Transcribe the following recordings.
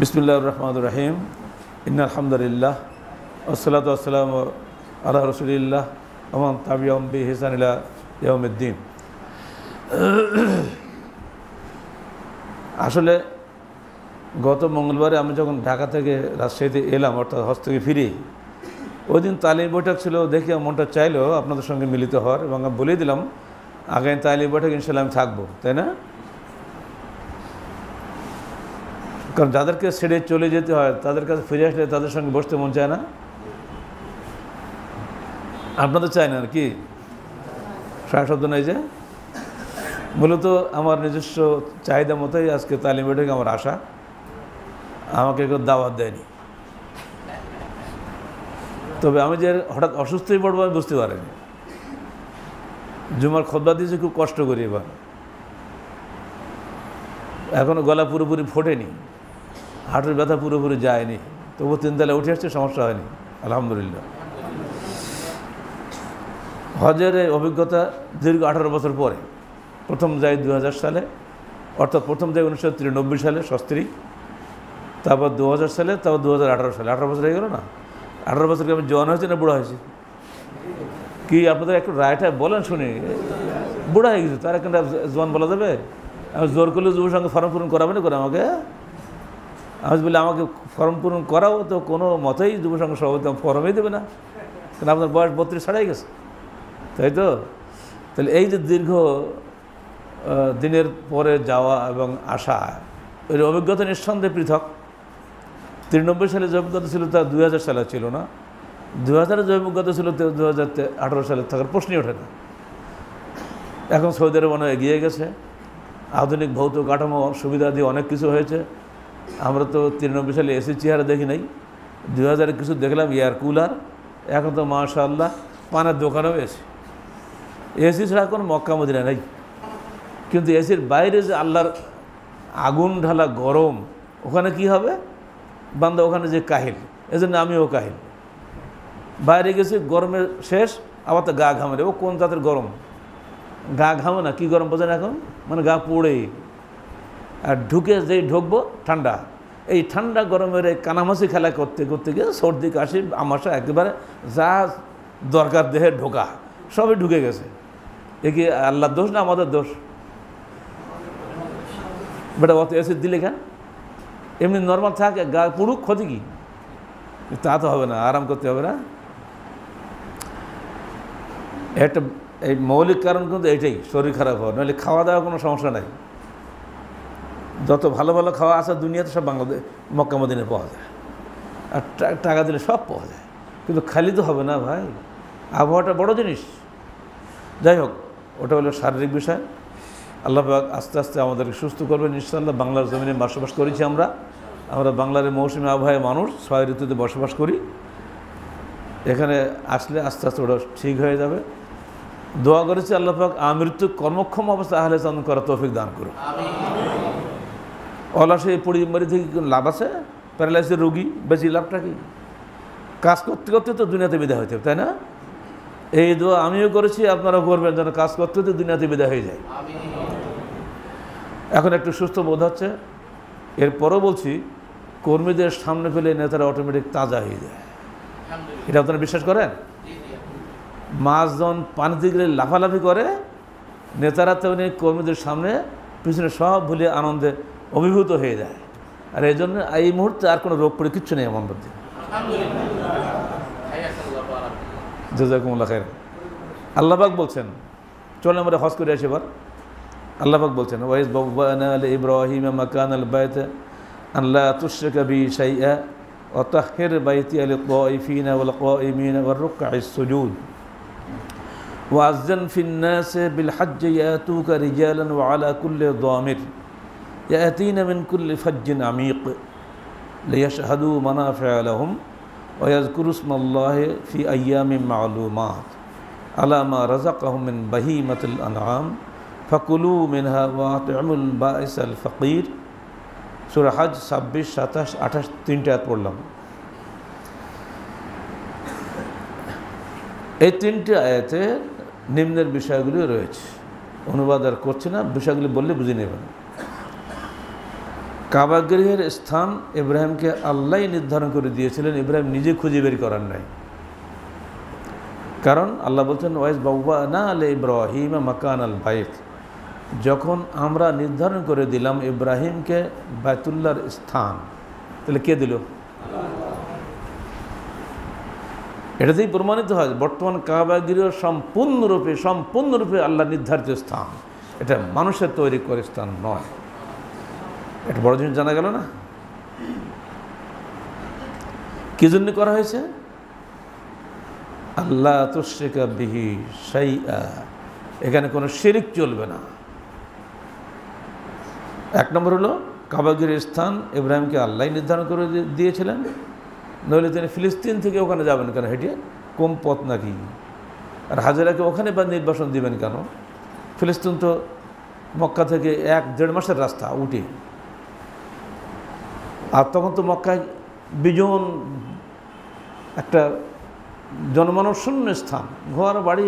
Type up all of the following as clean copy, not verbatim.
বিসমিল্লাহির রহমানির রহিম। ইন্নাল হামদুলিল্লাহ ওয়াসসালাতু ওয়াসসালামু আলা রাসূলিল্লাহ ওয়া মান তাবি'আহুম বিইহসান ইলা ইয়াউমিদ্দিন। আসলে গত মঙ্গলবারে আমি যখন ঢাকা থেকে রাজশাহীতে এলাম, অর্থাৎ হজ থেকে ফিরি, ওই দিন তালিম বৈঠক ছিল। দেখে মনটা চাইলো আপনাদের সঙ্গে মিলিত হওয়ার, এবং আমি বলে দিলাম আগামী তালিম বৈঠক ইনশাল্লাহ আমি থাকবো, তাই না? কারণ যাদেরকে ছেড়ে চলে যেতে হয় তাদের কাছে ফিরে আসলে তাদের সঙ্গে বসতে মন চায় না। আপনাদের চায় না কি? সারা শব্দ নেই যে, মূলত আমার নিজস্ব চাহিদা মতোই আজকে তালিম বৈঠকে আমার আশা। আমাকে কেউ দাওয়াত দেয়নি, তবে আমি যে হঠাৎ অসুস্থই পড়বো আমি বুঝতে পারিনি। জুমার খুতবা দিয়েছি খুব কষ্ট করি, এবার এখনও গলা পুরোপুরি ফোটেনি, হাঁটুর ব্যথা পুরোপুরি যায়নি, তবু তিনতলা উঠে আসছে, সমস্যা হয়নি আলহামদুলিল্লাহ। হজের অভিজ্ঞতা দীর্ঘ 18 বছর পরে প্রথম যাই 2000 সালে, অর্থাৎ প্রথম যাই 1993 সালে সস্ত্রী, তারপর 2000 সালে, তারপর 2018 সালে। 18 বছর হয়ে গেল না? 18 বছরকে আমি জওয়ান হয়েছি না বুড়া হয়েছি? কি আপনাদের একটু রায়টা বলেন শুনি। বুড়া হয়ে গেছে, তার একটা জওয়ান বলা যাবে? আমি জোর করলে যুবর সঙ্গে ফর্ম পূরণ করাবে না করে আমাকে? আমি বলি আমাকে ফর্ম পূরণ করাও, তো কোনো মতেই যুব সংঘ সভাপতি ফর্মই দেবে না, কারণ আপনার বয়স 32 ছাড়াই গেছে, তাই তো? তাহলে এই যে দীর্ঘ দিনের পরে যাওয়া এবং আসা, এর অভিজ্ঞতা নিঃসন্দেহে পৃথক। 93 সালে যে অভিজ্ঞতা ছিল তা 2000 সালে ছিল না। 2000 যে অভিজ্ঞতা ছিল 2018 সালে থাকার প্রশ্নই ওঠে না। এখন সৌদি আরব অনেক এগিয়ে গেছে, আধুনিক ভৌত কাঠামো সুবিধা দিয়ে অনেক কিছু হয়েছে। আমরা তো 93 সালে এসি চেহারা দেখি নাই, 2000 কিছু দেখলাম এয়ার কুলার। এখন তো মাশাআল্লাহ পানের দোকানেও এসি ছাড়া কোনো মক্কা মদিনা নেই। কিন্তু এসির বাইরে যে আল্লাহর আগুন ঢালা গরম, ওখানে কি হবে? বান্দা ওখানে যে কাহিল, এজন্য আমিও কাহিল। বাইরে গেছি, গরমের শেষ, আবার তো গা ঘামে। ও কোন জাতের গরম? গা ঘামে না, কি গরম বোঝেন এখন? মানে গা পোড়ে। আর ঢুকে যেই ঢুকবো ঠান্ডা, এই ঠান্ডা গরমের এই কানামাছি খেলা করতে করতে গিয়ে সর্দি কাশি আমাশা একেবারে যা দরকার দেহে ঢোকা সবই ঢুকে গেছে। এ কি আল্লাহর দোষ না আমাদের দোষ? বেটা অত অ্যাসিড দিলে কেন? এমনি নর্মাল থাকে, গা পুরুক, ক্ষতি কি? তা তো হবে না, আরাম করতে হবে না। একটা এই মৌলিক কারণ কিন্তু এটাই, শরীর খারাপ হওয়া। নাহলে খাওয়া দাওয়া কোনো সমস্যা নাই। যত ভালো ভালো খাওয়া আছে দুনিয়াতে সব বাংলাদেশ মক্কা মদিনায় পাওয়া যায়, আর টাকা দিলে সব পাওয়া যায়। কিন্তু খালি তো হবে না ভাই, আবহাওয়াটা বড় জিনিস। যাই হোক, ওটা হলো শারীরিক বিষয়। আল্লাহ পাক আস্তে আস্তে আমাদেরকে সুস্থ করবেন ইনশাআল্লাহ। বাংলার জমিনে বসবাস করেছি আমরা বাংলার মৌসুমী আবহাওয়ায় মানুষ, 6 ঋতুতে বসবাস করি। এখানে আসলে আস্তে আস্তে ওটা ঠিক হয়ে যাবে। দোয়া করেছি আল্লাহ পাক আমৃত্যু কর্মক্ষম অবস্থা আহলে চালন করার তৌফিক দান করুন। অলসে পড়ি মারি থেকে লাভ আছে? প্যারালাইসিসের রোগী বেশি লাভটা কি? কাজ করতে করতে তো দুনিয়াতে বিদায় হইতে হবে, তাই না? এই দোয়া আমিও করেছি, আপনারাও করবেন যেন কাজ করতে করতে দুনিয়াতে বিদায় হয়ে যায়। এখন একটু সুস্থ বোধ হচ্ছে। এরপরও বলছি, কর্মীদের সামনে পেলে নেতারা অটোমেটিক তাজা হয়ে যায়। এটা আপনারা বিশ্বাস করেন? মাছজন পানিতে গেলে লাফালাফি করে, নেতারা তেমনি কর্মীদের সামনে পিছনে সব ভুলে আনন্দে অভিভূত হয়ে যায়। আর এই জন্য এই মুহূর্তে আর কোনো রোগ পড়ে কিচ্ছু নেই আমার মধ্যে। জাযাকুমুল্লাহ খাইর। আল্লাহ পাক বলছেন, চলেন আমরা হজ করে আসি এবার। আল্লাহ পাক বলছেন, ওয়াইজ বাওয়ানা লিইব্রাহিম মাকানাল বাইত আন লা তুশরিকা বি শাইআ ওয়া তাহহির বাইতি লিত-তাইফিনা ওয়াল কাইমিনা ওয়ার রুকআইস সুজুদ ওয়া আযযান ফিন নাস বিল হজ্জ ইয়াতুকা রিজালান ওয়া আলা কুল্লি দামির ইয়াতিনা মিন কুল্লি ফাজ্জিন আমিক লিয়াশহাদু মানাফিআ লাহুম ওয়া ইয়াযকুরু ইসমাল্লাহি ফি আইয়ামিন মা'লুমাত আলা মা রাযাকাহুম মিন বাহিমাতিল আনআম ফাকুলু মিনহা ওয়া আতি'মুল বাঈসাল ফাকির। সূরা হজ 26, 27, 28 তিনটা আয়াত পড়লাম। এই তিনটে আয়াতে নিম্নের বিষয়গুলি রয়েছে। অনুবাদ আর করছি না, বিষয়গুলি বললে বুঝে নেবেন। কাবা গৃহের স্থান ইব্রাহিমকে আল্লাহ নির্ধারণ করে দিয়েছিলেন, ইব্রাহিম নিজে খুঁজে বের করার নাই। কারণ আল্লাহ বলছেন ওয়াইজ বাওয়ানা আলে ইব্রাহিম মাকান আল বাইত, যখন আমরা নির্ধারণ করে দিলাম ইব্রাহিমকে বাইতুল্লাহর স্থান, তাহলে কে দিল? এটাতেই প্রমাণিত হয় বর্তমান কাবা গৃহ সম্পূর্ণরূপে আল্লাহ নির্ধারিত স্থান, এটা মানুষের তৈরি করে স্থান নয়। এটা বড় জিনিস জানা গেল না? কি জন্য করা হয়েছে? আল্লাহ তুশরিকা বিহি শাইআ, এখানে কোনো শিরিক চলবে না। এক নম্বর হলো কাবা গৃহের স্থান ইব্রাহিমকে আল্লাহ নির্ধারণ করে দিয়েছিলেন, নইলে তিনি ফিলিস্তিন থেকে ওখানে যাবেন কেন? হেঁটে কম পথ নাকি? আর হাজেরাকে ওখানে বা নির্বাসন দিবেন কেন? ফিলিস্তিন তো মক্কা থেকে 1-1.5 মাসের রাস্তা উঠে, আর তখন তো মক্কায় বিজন একটা জনমানব শূন্য স্থান, ঘর বাড়ি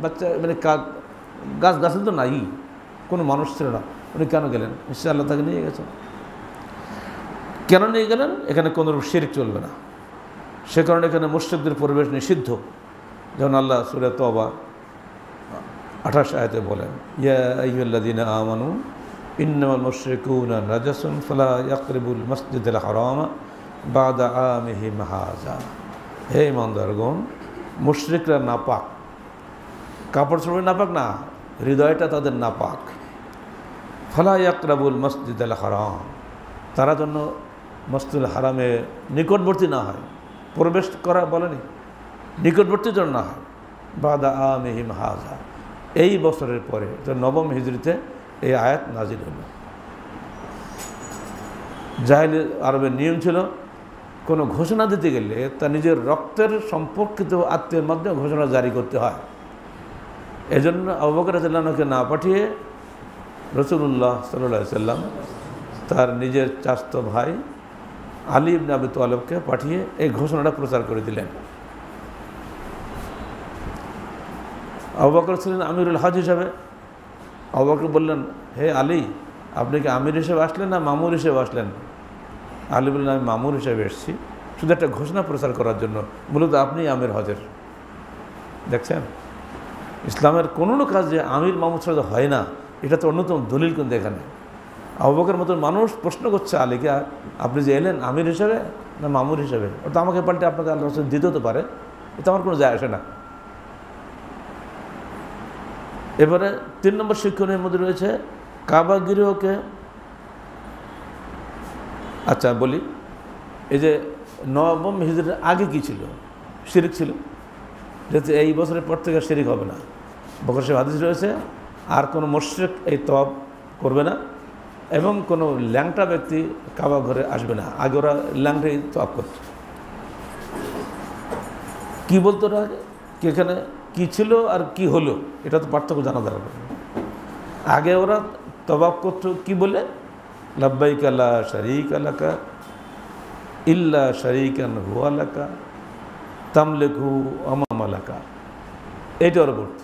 বাচ্চা মানে গাছ গাছে তো নাই, কোনো মানুষ ছিল না। উনি কেন গেলেন? নিশ্চয়ই আল্লাহ তাকে নিয়ে গেছেন। কেন নিয়ে গেলেন? এখানে কোনো শিরক চলবে না, সে কারণে এখানে মুশরিকদের প্রবেশ নিষিদ্ধ। যেমন আল্লাহ সূরা তওবা 28 আয়াতে বলেন, ইয়া আইয়ুহাল্লাযীনা আমানু ইন্নামাল মুশরিকুনা নাজাসুন ফালা ইয়াকরিবুল মাসজিদাল হারামা বাদা আমিহিম হাযা। হে ইমানদারগণ, মুশরিকরা নাপাক, কাপড় চোপড় নাপাক না, হৃদয়টা তাদের নাপাক। ফালা ইয়াকরাবুল মসজিদুল হারাম, তারা জন্য মসজিদুল হারামে নিকটবর্তী না হয়, প্রবেশ করা বলেনি, নিকটবর্তী যেন না হয়। বাদা আমিহিম হাযা, এই বছরের পরে, 9ম হিজরিতে এই আয়াত নাজিল হল। জাহেলি আরবের নিয়ম ছিল কোনো ঘোষণা দিতে গেলে তা নিজের রক্তের সম্পর্কিত আত্মীয়ের মাধ্যমে ঘোষণা জারি করতে হয়। এজন্য আবু বকর রাদিয়াল্লাহু আনহুকে না পাঠিয়ে রাসূলুল্লাহ সাল্লাল্লাহু আলাইহি সাল্লাম তার নিজের চাচাতো ভাই আলী ইবনে আবি তালেবকে পাঠিয়ে এই ঘোষণাটা প্রচার করে দিলেন। আবু বকর ছিলেন আমিরুল হজ হিসাবে। আবু বকর বললেন, হে আলী, আপনি কি আমির হিসেবে আসলেন না মামুর হিসেবে আসলেন? আলী বললেন, আমি মামুর হিসেবে এসেছি, শুধু একটা ঘোষণা প্রচার করার জন্য, মূলত আপনি আমির হজের। দেখছেন, ইসলামের কোনো কাজ যে আমির মামুর ছাড়া হয় না, এটা তো অন্যতম দলিল। কিন্তু এখানে আবু বকরের মতন মানুষ প্রশ্ন করছে আলীকে, আপনি যে এলেন আমির হিসেবে না মামুর হিসেবে? ওটা আমাকে পাল্টে আপনাকে আল্লাহ রাসূল দিতে হতে পারে, এটা আমার কোনো যায় আসে না। এবারে 3 নম্বর শিক্ষণের মধ্যে রয়েছে কাবা গৃহকে, আচ্ছা বলি, এই যে 9ম হিজরির আগে কি ছিল? শিরিক ছিল, যেহেতু এই বছরের পর থেকে শিরিক হবে না। বকর সাহেব হাদিস রয়েছে, আর কোনো মুশরিক এই তওয়াব করবে না, এবং কোনো ল্যাংটা ব্যক্তি কাবা ঘরে আসবে না। আগে ওরা ল্যাংটাই তওয়াব করত। কী বলতো ওরা? কি এখানে কী ছিল আর কি হলো, এটা তো পার্থক্য জানা দরকার। আগে ওরা তওয়াব করতো কি বলে? লাব্বাইকা লা শারীকা লাকা ইল্লা শারীকান হুয়া লাকা তামলিকু আমামা লাকা, এইটা ওরা বলতো।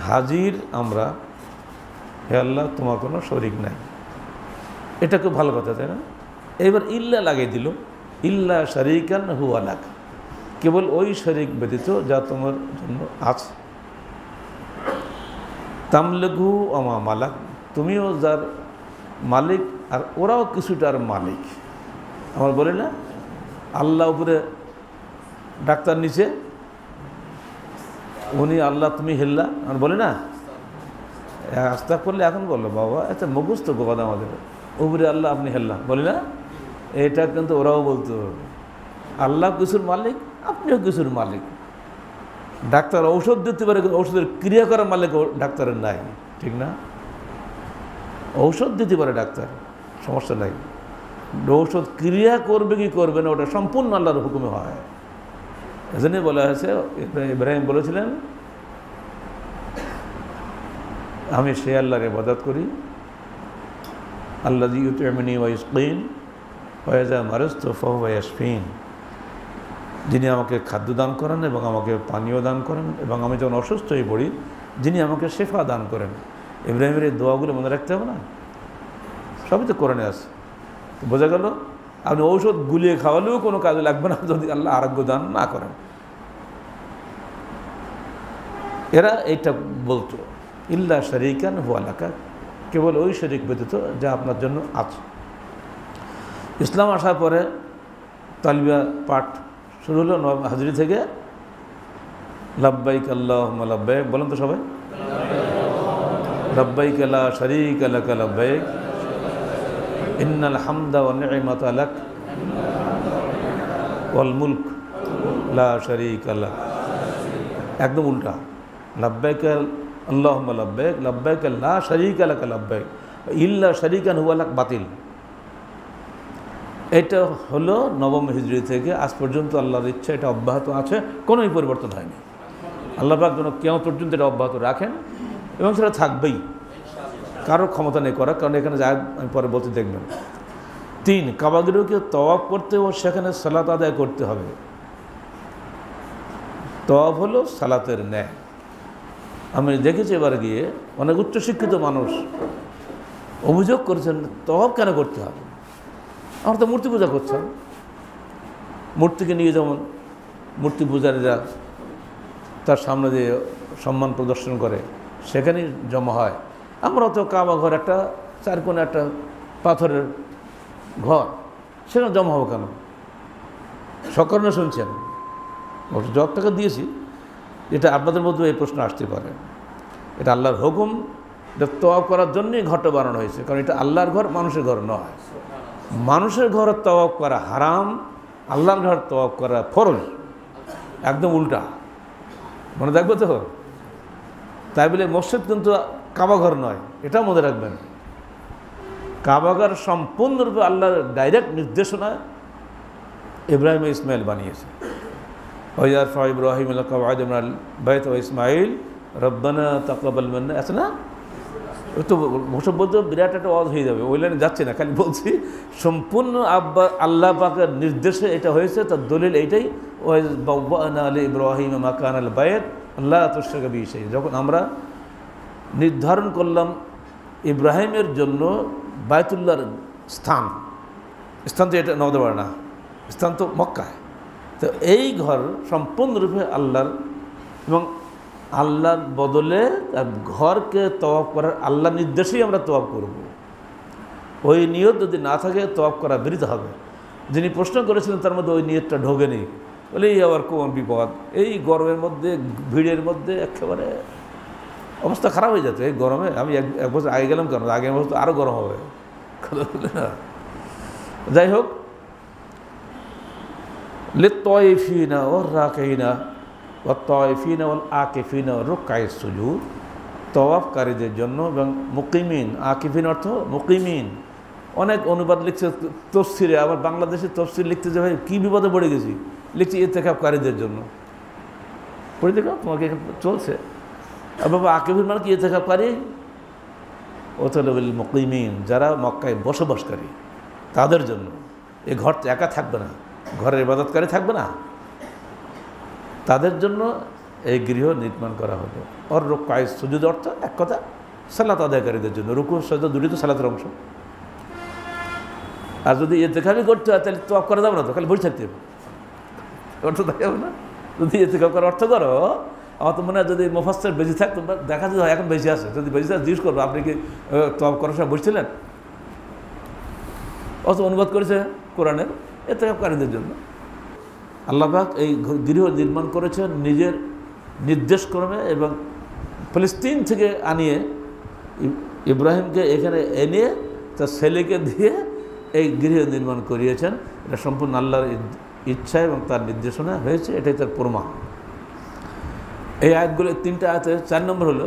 হাজির আমরা, হে আল্লাহ তোমার কোনো শরীক নাই। এটা খুব ভালো কথা, তাই না? এবার ইল্লা লাগিয়ে দিল, ইল্লা শারীকান হুয়া লাকা, কেবল ওই শরীক ব্যতীত যা তোমার জন্য আছে। তামলিকু আমামা লাক, তুমিও যার মালিক আর ওরাও কিছুটার মালিক। আমার বলি না, আল্লাহ উপরে ডাক্তার নিচে, উনি আল্লাহ তুমি হেল্লা, আমার বলি না, আস্তা করলে এখন বললো বাবা এত মুখস্থ কথা আমাদের, উপরে আল্লাহ আপনি হেল্লা, বলি না? এটা কিন্তু ওরাও বলতো, আল্লাহ কিছুর মালিক, আপনিও কিছুর মালিক। ডাক্তার ঔষধ দিতে পারে, ঔষধের ক্রিয়া করার মালিক ডাক্তারের নাই, ঠিক না? ঔষধ দিতে পারে ডাক্তার, সমস্যা নাই, ঔষধ ক্রিয়া করবে কি করবে না ওটা সম্পূর্ণ আল্লাহর হুকুমে হয়। এজন্যই বলা হয়েছে, ইব্রাহিম বলেছিলেন, আমি সে আল্লাহর ইবাদত করি, আল্লাযী ইউতঈমুনি ওয়া ইসকিন ওয়া ইযা মারিযতু ফাহুয়া ইয়াশফিন, যিনি আমাকে খাদ্য দান করেন এবং আমাকে পানীয় দান করেন, এবং আমি যখন অসুস্থ হয়ে পড়ি যিনি আমাকে শেফা দান করেন। ইব্রাহিমের এই দোয়াগুলো মনে রাখতে হবে না, সবই তো কোরআনে আছে। তো বোঝা গেল আপনি ঔষধ গুলিয়ে খাওয়ালেও কোনো কাজে লাগবে না যদি আল্লাহ আরোগ্য দান না করেন। এরা এইটা বলতো ইল্লা শারিকান হুয়া লাকা, কেবল ওই শরিক ব্যতীত যা আপনার জন্য আছে। ইসলাম আসার পরে তালবিয়া পাঠ শুরু হলো নবাব হাজরি থেকে, লাব্বাইক আল্লাহুম্মা লাব্বাইক, বলেন তো সবাই, লাব্বাইক লা শারীকা লাকা লাব্বাইক ইন্নাল হামদা ওয়ান নি'মাতা লাক ওয়াল মুলক লা শারীকা লাক। একদম উল্টা, লাব্বাইক আল্লাহুম্মা লাব্বাইক, লাব্বাইক লা শারীকা লাকা লাব্বাইক ইল্লা শারীকান হুয়া লাক বাতিল। এটা হলো নবম হিজরি থেকে আজ পর্যন্ত আল্লাহর ইচ্ছা এটা অব্যাহত আছে, কোনোই পরিবর্তন হয়নি। আল্লাহ পাক যেন কেমন পর্যন্ত এটা অব্যাহত রাখেন এবং সেটা থাকবেই, কারোর ক্ষমতা নেই করার, কারণ এখানে যা আমি পরে বলতে দেখবেন। 3, কাবাগিরকে তওয়াফ করতে ও সেখানে সালাত আদায় করতে হবে। তওয়াফ হলো সালাতের ন্যায়। আমি দেখেছি এবার গিয়ে অনেক উচ্চশিক্ষিত মানুষ অভিযোগ করেছেন তওয়াফ কেন করতে হবে, আমরা তো মূর্তি পূজা করছেন। মূর্তিকে নিয়ে যেমন মূর্তি পূজারীরা তার সামনে দিয়ে সম্মান প্রদর্শন করে, সেখানেই জমা হয়। আমরা তো কাবা ঘর একটা 4 কোণে একটা পাথরের ঘর, সেখানে জমা হবো কেন? সকরণে শুনছেন, জব টাকা দিয়েছি। এটা আপনাদের মধ্যে এই প্রশ্ন আসতে পারে, এটা আল্লাহর হুকুম, এটা তওয়াফ করার জন্যই ঘরটা বানানো হয়েছে, কারণ এটা আল্লাহর ঘর, মানুষের ঘর নয়। মানুষের ঘর তওয়াফ করা হারাম, আল্লাহর ঘর তওয়াফ করা ফরজ, একদম উল্টা। মনে রাখবে তো? তাই বলে মসজিদ কিন্তু কাবাঘর নয়, এটাও মনে রাখবেন। কাবাঘর সম্পূর্ণরূপে আল্লাহর ডাইরেক্ট নির্দেশনায় ইব্রাহিম ইসমাইল বানিয়েছে। ওয়াইয়ারফা ইব্রাহিম আল কাওয়াইদ মিনাল বাইত ওয়া ইসমাইল রব্বানা তাকাব্বাল মিন্না, আছে না? তো ওসব বলতে বিরাট একটা ওয়াজ হয়ে যাবে, ওই লাইনে যাচ্ছে না, খালি বলছি সম্পূর্ণ আল্লাহ পাকের নির্দেশে এটা হয়েছে। তার দলিল এইটাই, ওয়াবাওয়ানা আলি ইব্রাহিম মাকানাল বাইত আল্লাহ তুশরিকা বিহি শাইআ। যখন আমরা নির্ধারণ করলাম ইব্রাহিমের জন্য বায়তুল্লাহর স্থান তো এটা নওয়াজ পারে না, স্থান তো মক্কায়। তো এই ঘর সম্পূর্ণরূপে আল্লাহর, এবং আল্লাহর বদলে তার ঘরকে তওয়াফ করার আল্লাহ নির্দেশেই আমরা তওয়াফ করব। ওই নিয়ত যদি না থাকে তওয়াফ করা বিরত হবে। যিনি প্রশ্ন করেছিলেন তার মধ্যে ওই নিয়তটা ঢোকেনি, বলে এই আবার কোন বিপদ, এই গরমের মধ্যে ভিড়ের মধ্যে একেবারে অবস্থা খারাপ হয়ে যাচ্ছে। এই গরমে আমি এক বছর আগে গেলাম, কেন আগে বছর তো আরও গরম হবে। যাই হোক, লিত্তাইফিনা ওয়ার রাকিনা ওয়াত্তাইফিনা ওয়াল আকিফিনা রুকআইস সুজুদ, তওয়াফকারীদের জন্য এবং মুকিমিন, আকিফিন অর্থ মুকিমিন। অনেক অনুবাদ লিখছে তফসিরে, আবার বাংলাদেশে তফসির লিখতে যে ভাই কী বিপদে পড়ে গেছি, লিখছি ইতিকাফকারীদের জন্য। পড়ে দেখো তোমাকে এখানে চলছে। আর বাবা আকিফিন মানে কি ইতিকাফকারী? ওতলবিল মুকিমিন, যারা মক্কায় বসবাসকারী তাদের জন্য। এই ঘর তো একা থাকবে না, ঘরের ইবাদতকারী থাকবে না, তাদের জন্য এই গৃহ নির্মাণ করা হলো। ওর রুকআইস সুজুদ অর্থ এক কথা সালাত আদায়কারীদের জন্য। রুকু সাজদা দুটোই তো সালাতের অংশ। আর যদি ইতিকাফি করতে হয় তাহলে তওয়াফ করা যাবে না, তো খালি বসে থাকতে হবে, অর্থ দেখা হবে না। যদি ইতিকাফ করার অর্থ করো, আমার তো মনে হয় যদি মুফাসসির বেশি থাকতো দেখা যেত এখন বেশি আছে। যদি বেশি থাকে জিজ্ঞেস করবো আপনি কি তওয়াফ করার সময় বসছিলেন? অত অনুবাদ করেছে কোরআনের ইতিকাফকারীদের জন্য। আল্লাহ পাক এই গৃহ নির্মাণ করেছেন নিজের নির্দেশক্রমে, এবং ফিলিস্তিন থেকে আনিয়ে ইব্রাহিমকে এখানে এনে তার ছেলেকে দিয়ে এই গৃহ নির্মাণ করিয়েছেন। এটা সম্পূর্ণ আল্লাহর ইচ্ছা এবং তার নির্দেশনা হয়েছে, এটাই তার প্রমাণ। এই আয়াতগুলো 3টা আয়াতে 4 নম্বর হলো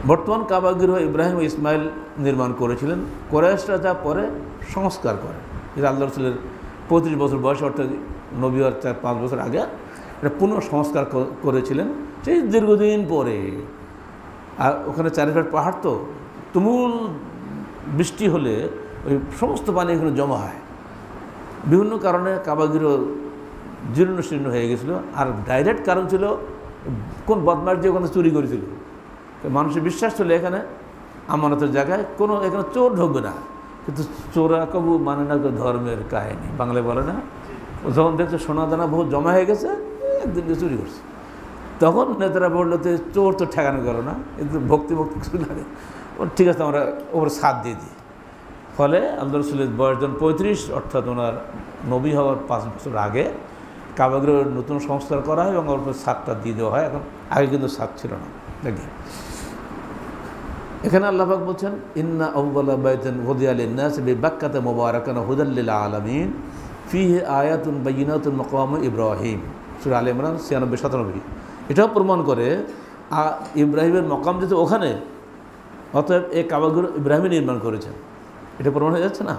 বর্তমান কাবা গৃহ ইব্রাহিম ও ইসমাইল নির্মাণ করেছিলেন। কুরাইশরা যা পরে সংস্কার করে, এটা আল্লাহ রাসূলের 35 বছর বয়স, অর্থাৎ নবী হওয়ার 4-5 বছর আগে এটা পুনঃ সংস্কার করেছিলেন সেই দীর্ঘদিন পরে। আর ওখানে চারিপাশ পাহাড়, তো তুমুল বৃষ্টি হলে ওই সমস্ত পানি এখানে জমা হয়। বিভিন্ন কারণে কাবাগৃহ জীর্ণ শীর্ণ হয়ে গেছিলো। আর ডাইরেক্ট কারণ ছিল কোন বদমাশ যে ওখানে চুরি করেছিল। মানুষের বিশ্বাস ছিল এখানে আমানতের জায়গায় কোনো এখানে চোর ঢুকবে না, কিন্তু চোরা কবু মানে না ধর্মের কাহিনী, বাংলায় বলে না, যখন দেখছে সোনা দানা বহু জমা হয়ে গেছে, একদিন চুরি করছে, তখন নেতারা বললো তো চোর তো ঠেকানো গেল না, কিন্তু ভক্তি কিছু লাগে, ঠিক আছে আমরা ওর সাথ দিয়ে দিই। ফলে আল্লাহ রসুলের বয়স যখন 35, অর্থাৎ ওনার নবী হওয়ার 5 বছর আগে কাবাগৃহের নতুন সংস্কার করা হয় এবং ওর উপর ছাদটা দিয়ে দেওয়া হয়। এখন আগে কিন্তু ছাদ ছিল না। দেখি এখানে আল্লাহ পাক বলছেন, ইন্না আউওয়ালা বাইতিন উযিয়া লিন-নাস বিবাক্কাতা মুবারাকান হুদাল লিল আলামিন ফিহি আয়াতুন বায়িনাতুন মাকামু ইব্রাহিম, সূরা আলে ইমরান 96-97। এটাও প্রমাণ করে ইব্রাহিমের মকাম যেহেতু ওখানে, অতএব এই কাবাগৃহ ইব্রাহিমই নির্মাণ করেছেন, এটা প্রমাণ হয়ে যাচ্ছে না।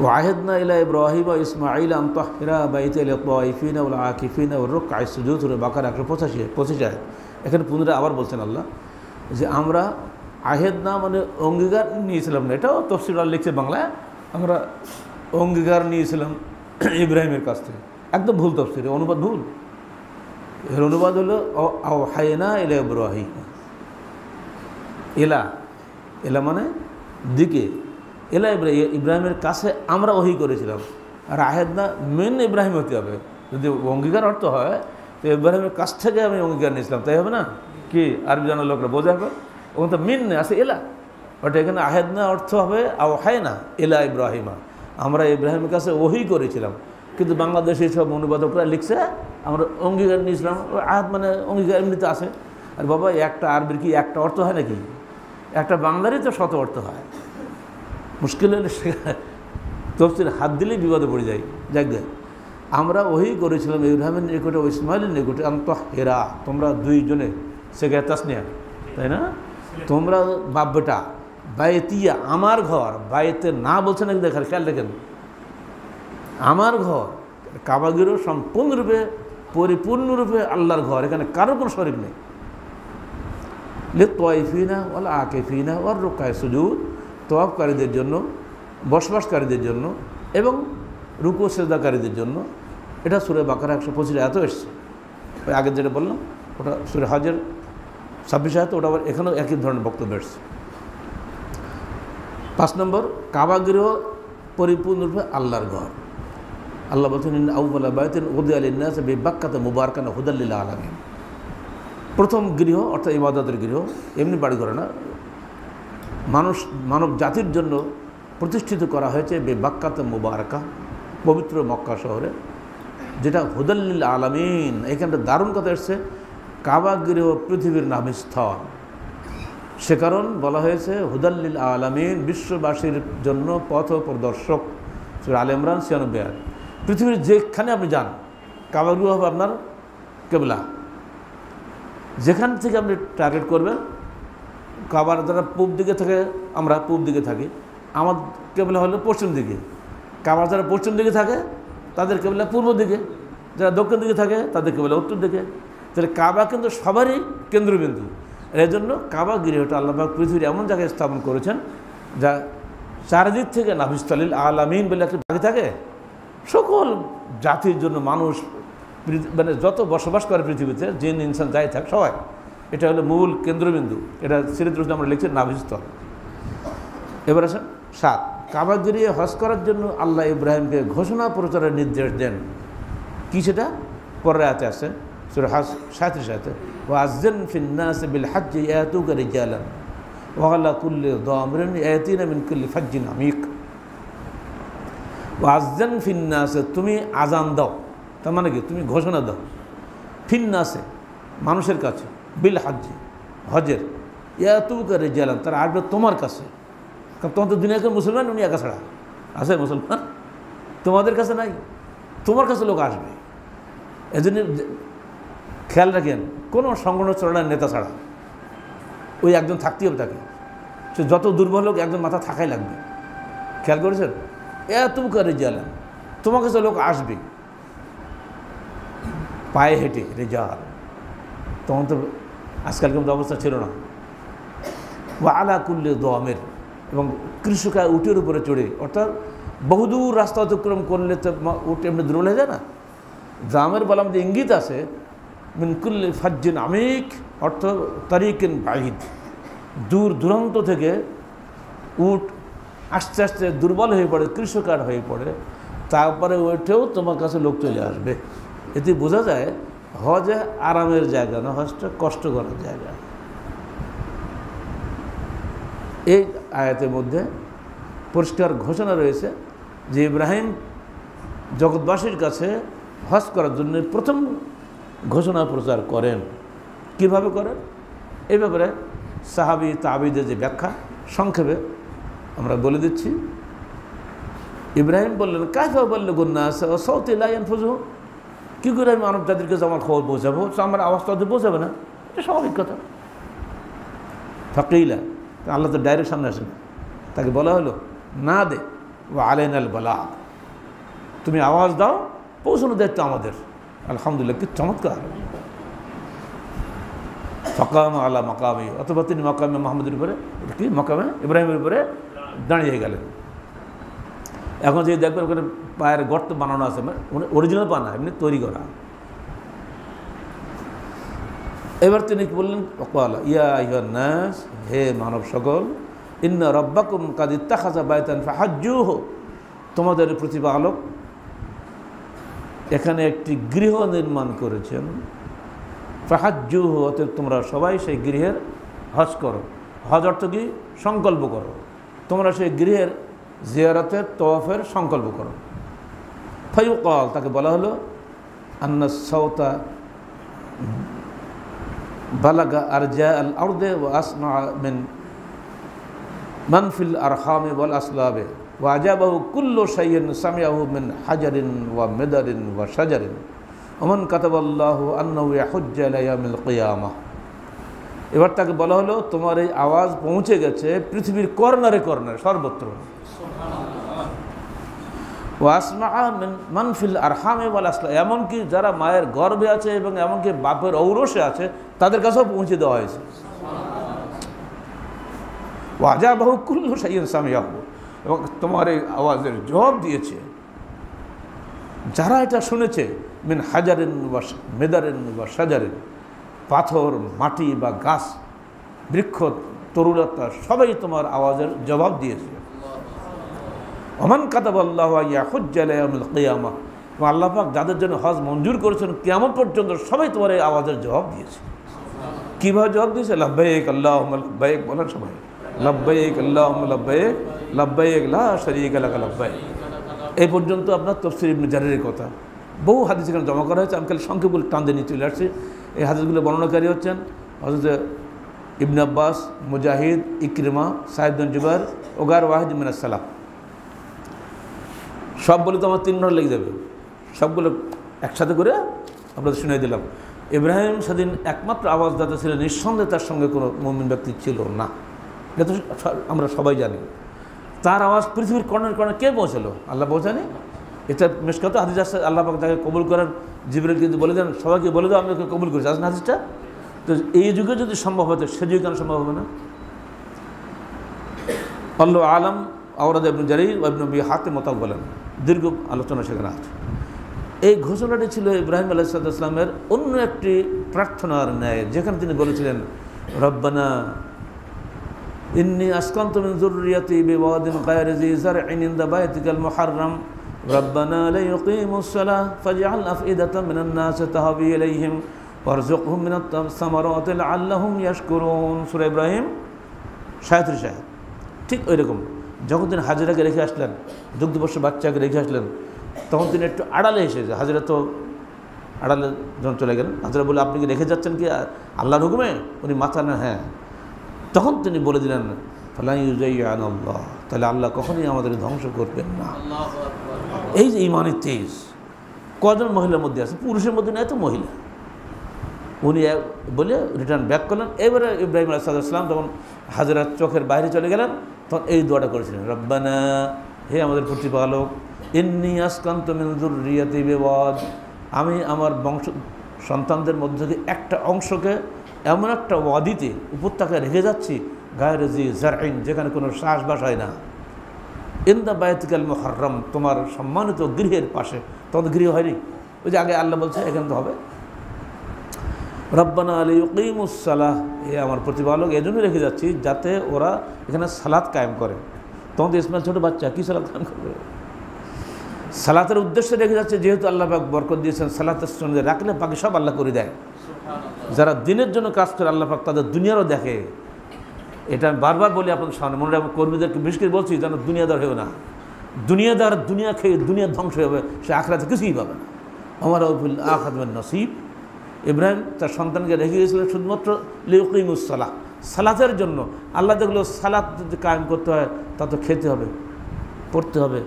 ওয়াহিদনা ইলা ইব্রাহিম ওয়া ইসমাঈল আন তাহহিরা বাইতি লিত-তায়িফিনা ওয়াল আকিফিনা ওয়ার রুকআস সুজুদ, সূরা বাকারা 185 আয়াত। এখানে পুনরায় আবার বলছেন আল্লাহ যে আমরা আহেদ না মানে অঙ্গীকার নিয়েছিলাম না, এটাও তাফসীর লিখছে বাংলায়, আমরা অঙ্গীকার নিয়েছিলাম ইব্রাহিমের কাছ থেকে। একদম ভুল তাফসীর, অনুবাদ ভুল। এর অনুবাদ হলো আওহায়না ইলা ইব্রাহিম, এলা মানে দিকে, এলা ইব্রাহিমের কাছে আমরা ওহী করেছিলাম। আর আহেদ না মেন ইব্রাহিম হতে হবে, যদি অঙ্গীকার অর্থ হয় তো ইব্রাহিমের কাছ থেকে আমি অঙ্গীকার নিয়েছিলাম, তাই হবে না? কি আরবি জানার লোকরা বোঝা হবে, ওখানে তো মিন নেই, আছে এলা, ওটা এখানে আহেদ না অর্থ হবে আওহায়না ইলা ইব্রাহিমা, আমরা ইব্রাহিমের কাছে ওহী করেছিলাম। কিন্তু বাংলাদেশের সব অনুবাদকরা লিখছে আমরা অঙ্গীকার নিয়েছিলাম। আয়াত মানে অঙ্গীকার এমনিতে আছে। আর বাবা একটা আরবির কি একটা অর্থ হয় নাকি? একটা বাংলারই তো শত অর্থ হয়। মুশকিল হলে তফসির হাত দিলেই বিপদে পড়ে যায়। যাক গে, আমরা ওই করেছিলাম ইব্রাহিমের নিকটে ও ইসমাইলের নিকটে আনতাহহিরা, তোমরা দুইজনে, সেখানে তাসনিয়া, তাই না? তোমরা বাপ বেটা, বাইতিয়া আমার ঘর, বাইতে না বলছে নাকি দেখার খেয়াল রাখেন, আমার ঘর কাবাগৃহ পরিপূর্ণরূপে আল্লাহর ঘর, এখানে কারো কোনো শরীক নেই। লিত-তায়িফিনা ওয়াল আকিফিনা ওয়ার রুকআস সুজুদ, তওয়াফকারীদের জন্য, বসবাসকারীদের জন্য এবং রুকু সিজদাকারীদের জন্য। এটা সূরা বাকারা 125 আয়াতে এসেছে। ওই আগে যেটা বললাম ওটা সূরা হজের 26 আয়াতে, ওটা আবার এখানেও একই ধরনের বক্তব্য এসেছে। 5 নম্বর, কাবাগৃহ পরিপূর্ণরূপে আল্লাহর ঘর। আল্লাহ বলছেন, ইন্না আউওয়ালা বাইতিন উযিয়া লিন-নাস বিবাক্কাতা মুবারাকান হুদাল লিল আলামিন। প্রথম গৃহ অর্থাৎ ইবাদতের গৃহ, এমনি বাড়ি ঘর না, মানব জাতির জন্য প্রতিষ্ঠিত করা হয়েছে বিবাক্কাতা মুবারাকা, পবিত্র মক্কা শহরে, যেটা হুদাল লিল আলামিন। এখানটা দারুণ কথা এসছে, কাবাগৃহ পৃথিবীর নামস্থল, সে কারণ বলা হয়েছে হুদাল লিল আলামিন, বিশ্ববাসীর জন্য পথ প্রদর্শক। সূরা আলে ইমরান 96 আয়াত। পৃথিবীর যেখানে আপনি যান, কাবাগৃহ হবে আপনার কিবলা। যেখান থেকে আপনি টার্গেট করবেন, কাবার যারা পূব দিকে থাকে, আমরা পূব দিকে থাকি, আমার কিবলা হলো পশ্চিম দিকে। কাবার যারা পশ্চিম দিকে থাকে তাদের কিবলা পূর্ব দিকে, যারা দক্ষিণ দিকে থাকে তাদের কিবলা উত্তর দিকে। তাহলে কাবা কিন্তু সবারই কেন্দ্রবিন্দু। এর জন্য কাবা গৃহটা আল্লাহ পাক পৃথিবীর এমন জায়গায় স্থাপন করেছেন যা চারিদিক থেকে নাভিস্থলিল আলামিন বলে একটা ভাগে থাকে, সকল জাতির জন্য, মানুষ মানে যত বসবাস করে পৃথিবীতে, জিন ইনসান যাই থাক সবাই, এটা হলো মূল কেন্দ্রবিন্দু। এটা সিরাতুল আমরা লিখছি নাভিস্থল। এবার আসেন 7, কাবা গৃহে হজ করার জন্য আল্লাহ ইব্রাহিমকে ঘোষণা প্রচারের নির্দেশ দেন। কি সেটা? পরের আয়াতে আছে, সূরা হজ 37 আয়াতে, ওয়াজ্জিন ফিন-নাস বিল হজ্জি ইয়াতুকা রিজালান ওয়া আলা কুল্লি দামিরিন ইয়াতিনা মিন কুল্লি ফাজ্জিন আমিক। ওয়াজ্জিন ফিন-নাস, তুমি আজান দাও, তার মানে কি? তুমি ঘোষণা দাও, ফিন-নাসে মানুষের কাছে, বিল হজ্জি হজের, ইয়াতুকা রিজালান তারা আসবে তোমার কাছে। কারণ তোমার তো দুনিয়াকে মুসলমান, উনি একা ছাড়া আছে মুসলমান, তোমাদের কাছে নাই, তোমার কাছে লোক আসবে। এজন্য খেয়াল রাখেন, কোনো সংগঠন চলার নেতা ছাড়া ওই একজন থাকতেই হবে তাকে, সে যত দুর্বল হোক একজন মাথা থাকাই লাগবে। খেয়াল করেছেন? এত করে রেজালান, তোমার কাছে লোক আসবে পায়ে হেঁটে, রেজাল। তখন তো আজকালকার মতো অবস্থা ছিল না। বা আলা কুল্লে দমের, এবং কৃষকায় উটের উপরে চড়ে, অর্থাৎ বহুদূর রাস্তা অতিক্রম করলে তো উট এমনি দুর্বল হয়ে যায় না। জামের বললাম যে ইঙ্গিত আছে, মিন কুল্লি ফাজ্জিন আমিক, অর্থ তারিকিন বাহিদ, দূর দূরান্ত থেকে উট আস্তে আস্তে দুর্বল হয়ে পড়ে, কৃষকার হয়ে পড়ে, তারপরে ওইটাও তোমার কাছে লোক চলে আসবে। এতে বোঝা যায় হজে আরামের জায়গা না, হজটা কষ্ট করার জায়গা। এই আয়াতের মধ্যে পরিষ্কার ঘোষণা রয়েছে যে ইব্রাহিম জগৎবাসীর কাছে হজ করার জন্য প্রথম ঘোষণা প্রচার করেন। কিভাবে করেন এই ব্যাপারে সাহাবী তাবিদের যে ব্যাখ্যা সংক্ষেপে আমরা বলে দিচ্ছি। ইব্রাহিম বললেন, কাইফা বললে গুন্না সৌতি লাইন ফুজু, কী করে আমি মানব জাতির কাছে আমার খবর পৌঁছাবো? আমার আওয়াজটা তো পৌঁছাবে না, এটা স্বাভাবিক কথা। ফাকিলা, আল্লাহ তো ডাইরেক্ট সামনে আসে না, তাকে বলা হলো না দে ও আলেন আল বালা, তুমি আওয়াজ দাও, পৌঁছানোর দায়িত্ব আমাদের। আলহামদুলিল্লাহ, কি চমৎকার। ফকাম আল্লাহ মাকামি, অথবা তিনি মাকামে মাহমুদের উপরে, কি মাকামে ইব্রাহিমের উপরে দাঁড়িয়ে গেলেন। এখন যে দেখবেন ওখানে পায়ের গর্ত বানানো আছে, অরিজিনাল পা না, এমনি তৈরি করা। এবার তিনি কি বললেন, ইয়া আইয়ুহান নাস, হে মানব সকল, ইন্না রাব্বাকুম কাদ ইত্তাখাযা বাইতান ফাহাজ্জুহু, তোমাদের প্রতিপালক এখানে একটি গৃহ নির্মাণ করেছেন। ফাহাজ্জুহু, অতএব তোমরা সবাই সেই গৃহের হজ করো। হজ অর্থ কি? সংকল্প করো, তোমরা সেই গৃহের জিয়ারতের তওয়াফের সংকল্প করো। ফায়ুকাল, তাকে বলা হলো আন্না সাওতা বালাগা আরজা আল আরদে ওয়া আসমা মিন মানফিল আরহামে ওয়াল আসলাবে ওয়া আজাবাহু কুল্লু শাইইন সামিআহু মিন হাজারিন ওয়া মেদারিন ওয়া শাজারিন ওমান কাতাবাল্লাহু আন্নাহু ইয়াহুজ্জু ইলা ইয়াউমিল কিয়ামাহ। এবার তাকে বলা হলো তোমার এই আওয়াজ পৌঁছে গেছে পৃথিবীর কর্নারে কর্নারে, সর্বত্র। ওয়াসমা মিন মানফিল আরহামে ওয়াল আসলা, এমনকি যারা মায়ের গর্ভে আছে এবং এমনকি বাপের ঔরসে আছে তাদের কাছেও পৌঁছে দেওয়া হয়েছে। ওয়াজাবাহু কুল্লু শাইইন সামিআহু, এবং তোমার এই আওয়াজের জবাব দিয়েছে যারা এটা শুনেছে, মিন হাজারিন ওয়া মেদারিন ওয়া শাজারিন, পাথর, মাটি বা গাছ, বৃক্ষ, তরুলতা, সবাই তোমার আওয়াজের জবাব দিয়েছে। ওমান কাতাবাল্লাহু ইয়াহুজ্জু ইলা ইয়াউমিল কিয়ামাহ, আল্লাহ পাক যাদের জন্য হজ মঞ্জুর করেছেন কিয়ামত পর্যন্ত সবাই তোমার এই আওয়াজের জবাব দিয়েছে। কীভাবে জবাব দিয়েছে? লাব্বাইক আল্লাহুম্মা লাব্বাইক, বলেন সবাই লাব্বাইক আল্লাহুম্মা লাব্বাইক, লাব্বাইক লা শারীকা লাকা লাব্বাইক। এই পর্যন্ত আপনার তাফসীর ইবনে জারীরের কথা। বহু হাদিস এখানে জমা করা হয়েছে, আমি খালি সংক্ষেপগুলো টান দিয়ে নিয়ে চলে আসছি। এই হাদিসগুলো বর্ণনাকারী হচ্ছেন হযরত ইবনে আব্বাস, মুজাহিদ, ইকরিমা, সাঈদ বিন জুবাইর ও গায়র ওয়াহিদ মিনাস সালাফ। সব বলে তো আমার 3 ঘন্টা লেগে যাবে, সবগুলো একসাথে করে আপনাদের শুনিয়ে দিলাম। ইব্রাহিম সেদিন একমাত্র আওয়াজদাতা ছিলেন, নিঃসন্দেহে তার সঙ্গে কোনো মুমিন ব্যক্তি ছিল না, এটা তো আমরা সবাই জানি। তার আওয়াজ পৃথিবীর কর্নার কর্নার কে পৌঁছালো? আল্লাহ পৌঁছানি। এটা মিশকাত হাদিস আছে, আল্লাহ পাক তাকে কবুল করেন, জিবরিল কিন্তু বলে দেন সবাইকে বলে দাও আমি ওকে কবুল করেছি, আসেন হাদিসটা। তো এই যুগে যদি সম্ভব হতো সে যুগে কেন সম্ভব হবে না? আল্লাহ আলম আওরাদ ইবনে জারীর ইবনে আবি হাতিম মোতাব বলেন, দীর্ঘ আলোচনা সেখানে আছে। এই ঘোষণাটি ছিল ইব্রাহিম আলাইহিস সালামের অন্য একটি প্রার্থনার ন্যায়, যেখানে তিনি বলেছিলেন, রব্বানা ইন্নী আসকানতু মিন যুররিয়াতি বিওয়াদিন গায়রি যী যারইন ইনদা বাইতিকাল মুহাররাম রব্বানা লা ইউকিমুস সালাহ ফাজআল আফইদাতাম মিনান নাসি তাহবি ইলাইহিম ওয়ারযুকহুম মিনাত সামারাতি লাআল্লাহুম ইয়াশকুরুন। সূরা ইব্রাহিম 37 আয়াত। ঠিক ওই রকম যখন তিনি হাজেরাকে রেখে আসলেন, দুগ্ধবর্ষ বাচ্চাকে রেখে আসলেন, তখন তিনি একটু আড়ালে এসেছে। হাজেরা তো আড়ালে যখন চলে গেলেন, হাজেরা বলে আপনি কি রেখে যাচ্ছেন কি আল্লাহর হুকুমে? উনি মাথা না, হ্যাঁ। তখন তিনি বলে দিলেন, ফালা ইউযায়্যিনাল্লাহ, তাহলে আল্লাহ কখনোই আমাদের ধ্বংস করবেন না। এই যে ইমানের তেজ কজন মহিলার মধ্যে আছে, পুরুষের মধ্যে নেই তো মহিলা। উনি বলে রিটার্ন ব্যাক করলেন। এবারে ইব্রাহিম আলাইহিস সালাম তখন হাজেরার চোখের বাইরে চলে গেলেন, তখন এই দোয়াটা করেছিলেন, রব্বানা, হে আমাদের প্রতিপালক, ইন্নী আসকানতু মিন যুররিয়াতি বিওয়াদ, আমি আমার বংশ সন্তানদের মধ্যে থেকে একটা অংশকে এমন একটা ওয়াদিতে, উপত্যকায় রেখে যাচ্ছি, গায়রি যী যারইন, যেখানে কোনো চাষবাস হয় না, ইনদা বাইতিকাল মুহাররাম, তোমার সম্মানিত গৃহের পাশে। তখন গৃহ হয়নি, ওই যে আগে আল্লাহ বলছে এখানে তো হবে। রব্বানা লিয়ুকিমুস সালাহ, এ আমার প্রতিপালক এজন্য রেখে যাচ্ছি যাতে ওরা এখানে সালাত কায়েম করে। তখন তো ইসমাইল ছোটো বাচ্চা, কী সালাত কায়েম করবে? সালাতের উদ্দেশ্যে রেখে যাচ্ছে, যেহেতু আল্লাহ পাক বরকত দিয়েছেন, সালাতের সঙ্গে রাখলে বাকি সব আল্লাহ করে দেয়। যারা দিনের জন্য কাজ করে আল্লাহ পাক তাদের দুনিয়ারও দেখে। এটা আমি বারবার বলি আপনাদের সামনে, মনে রাখবেন, কর্মীদেরকে বিশেষ করে বলছি যেন দুনিয়াদার হয়েও না। দুনিয়াদার দুনিয়া খেয়ে দুনিয়া ধ্বংস হবে, সে আখরাতে কিছুই পাবে না। আমার আবুল আখাদমের নসিব। ইব্রাহিম তার সন্তানকে রেখে গিয়েছিলেন শুধুমাত্র লিয়ুকিমুস সালাহ, সালাতের জন্য। আল্লাহ দেখলো সালাত যদি কায়েম করতে হয় তা তো খেতে হবে, পড়তে হবে,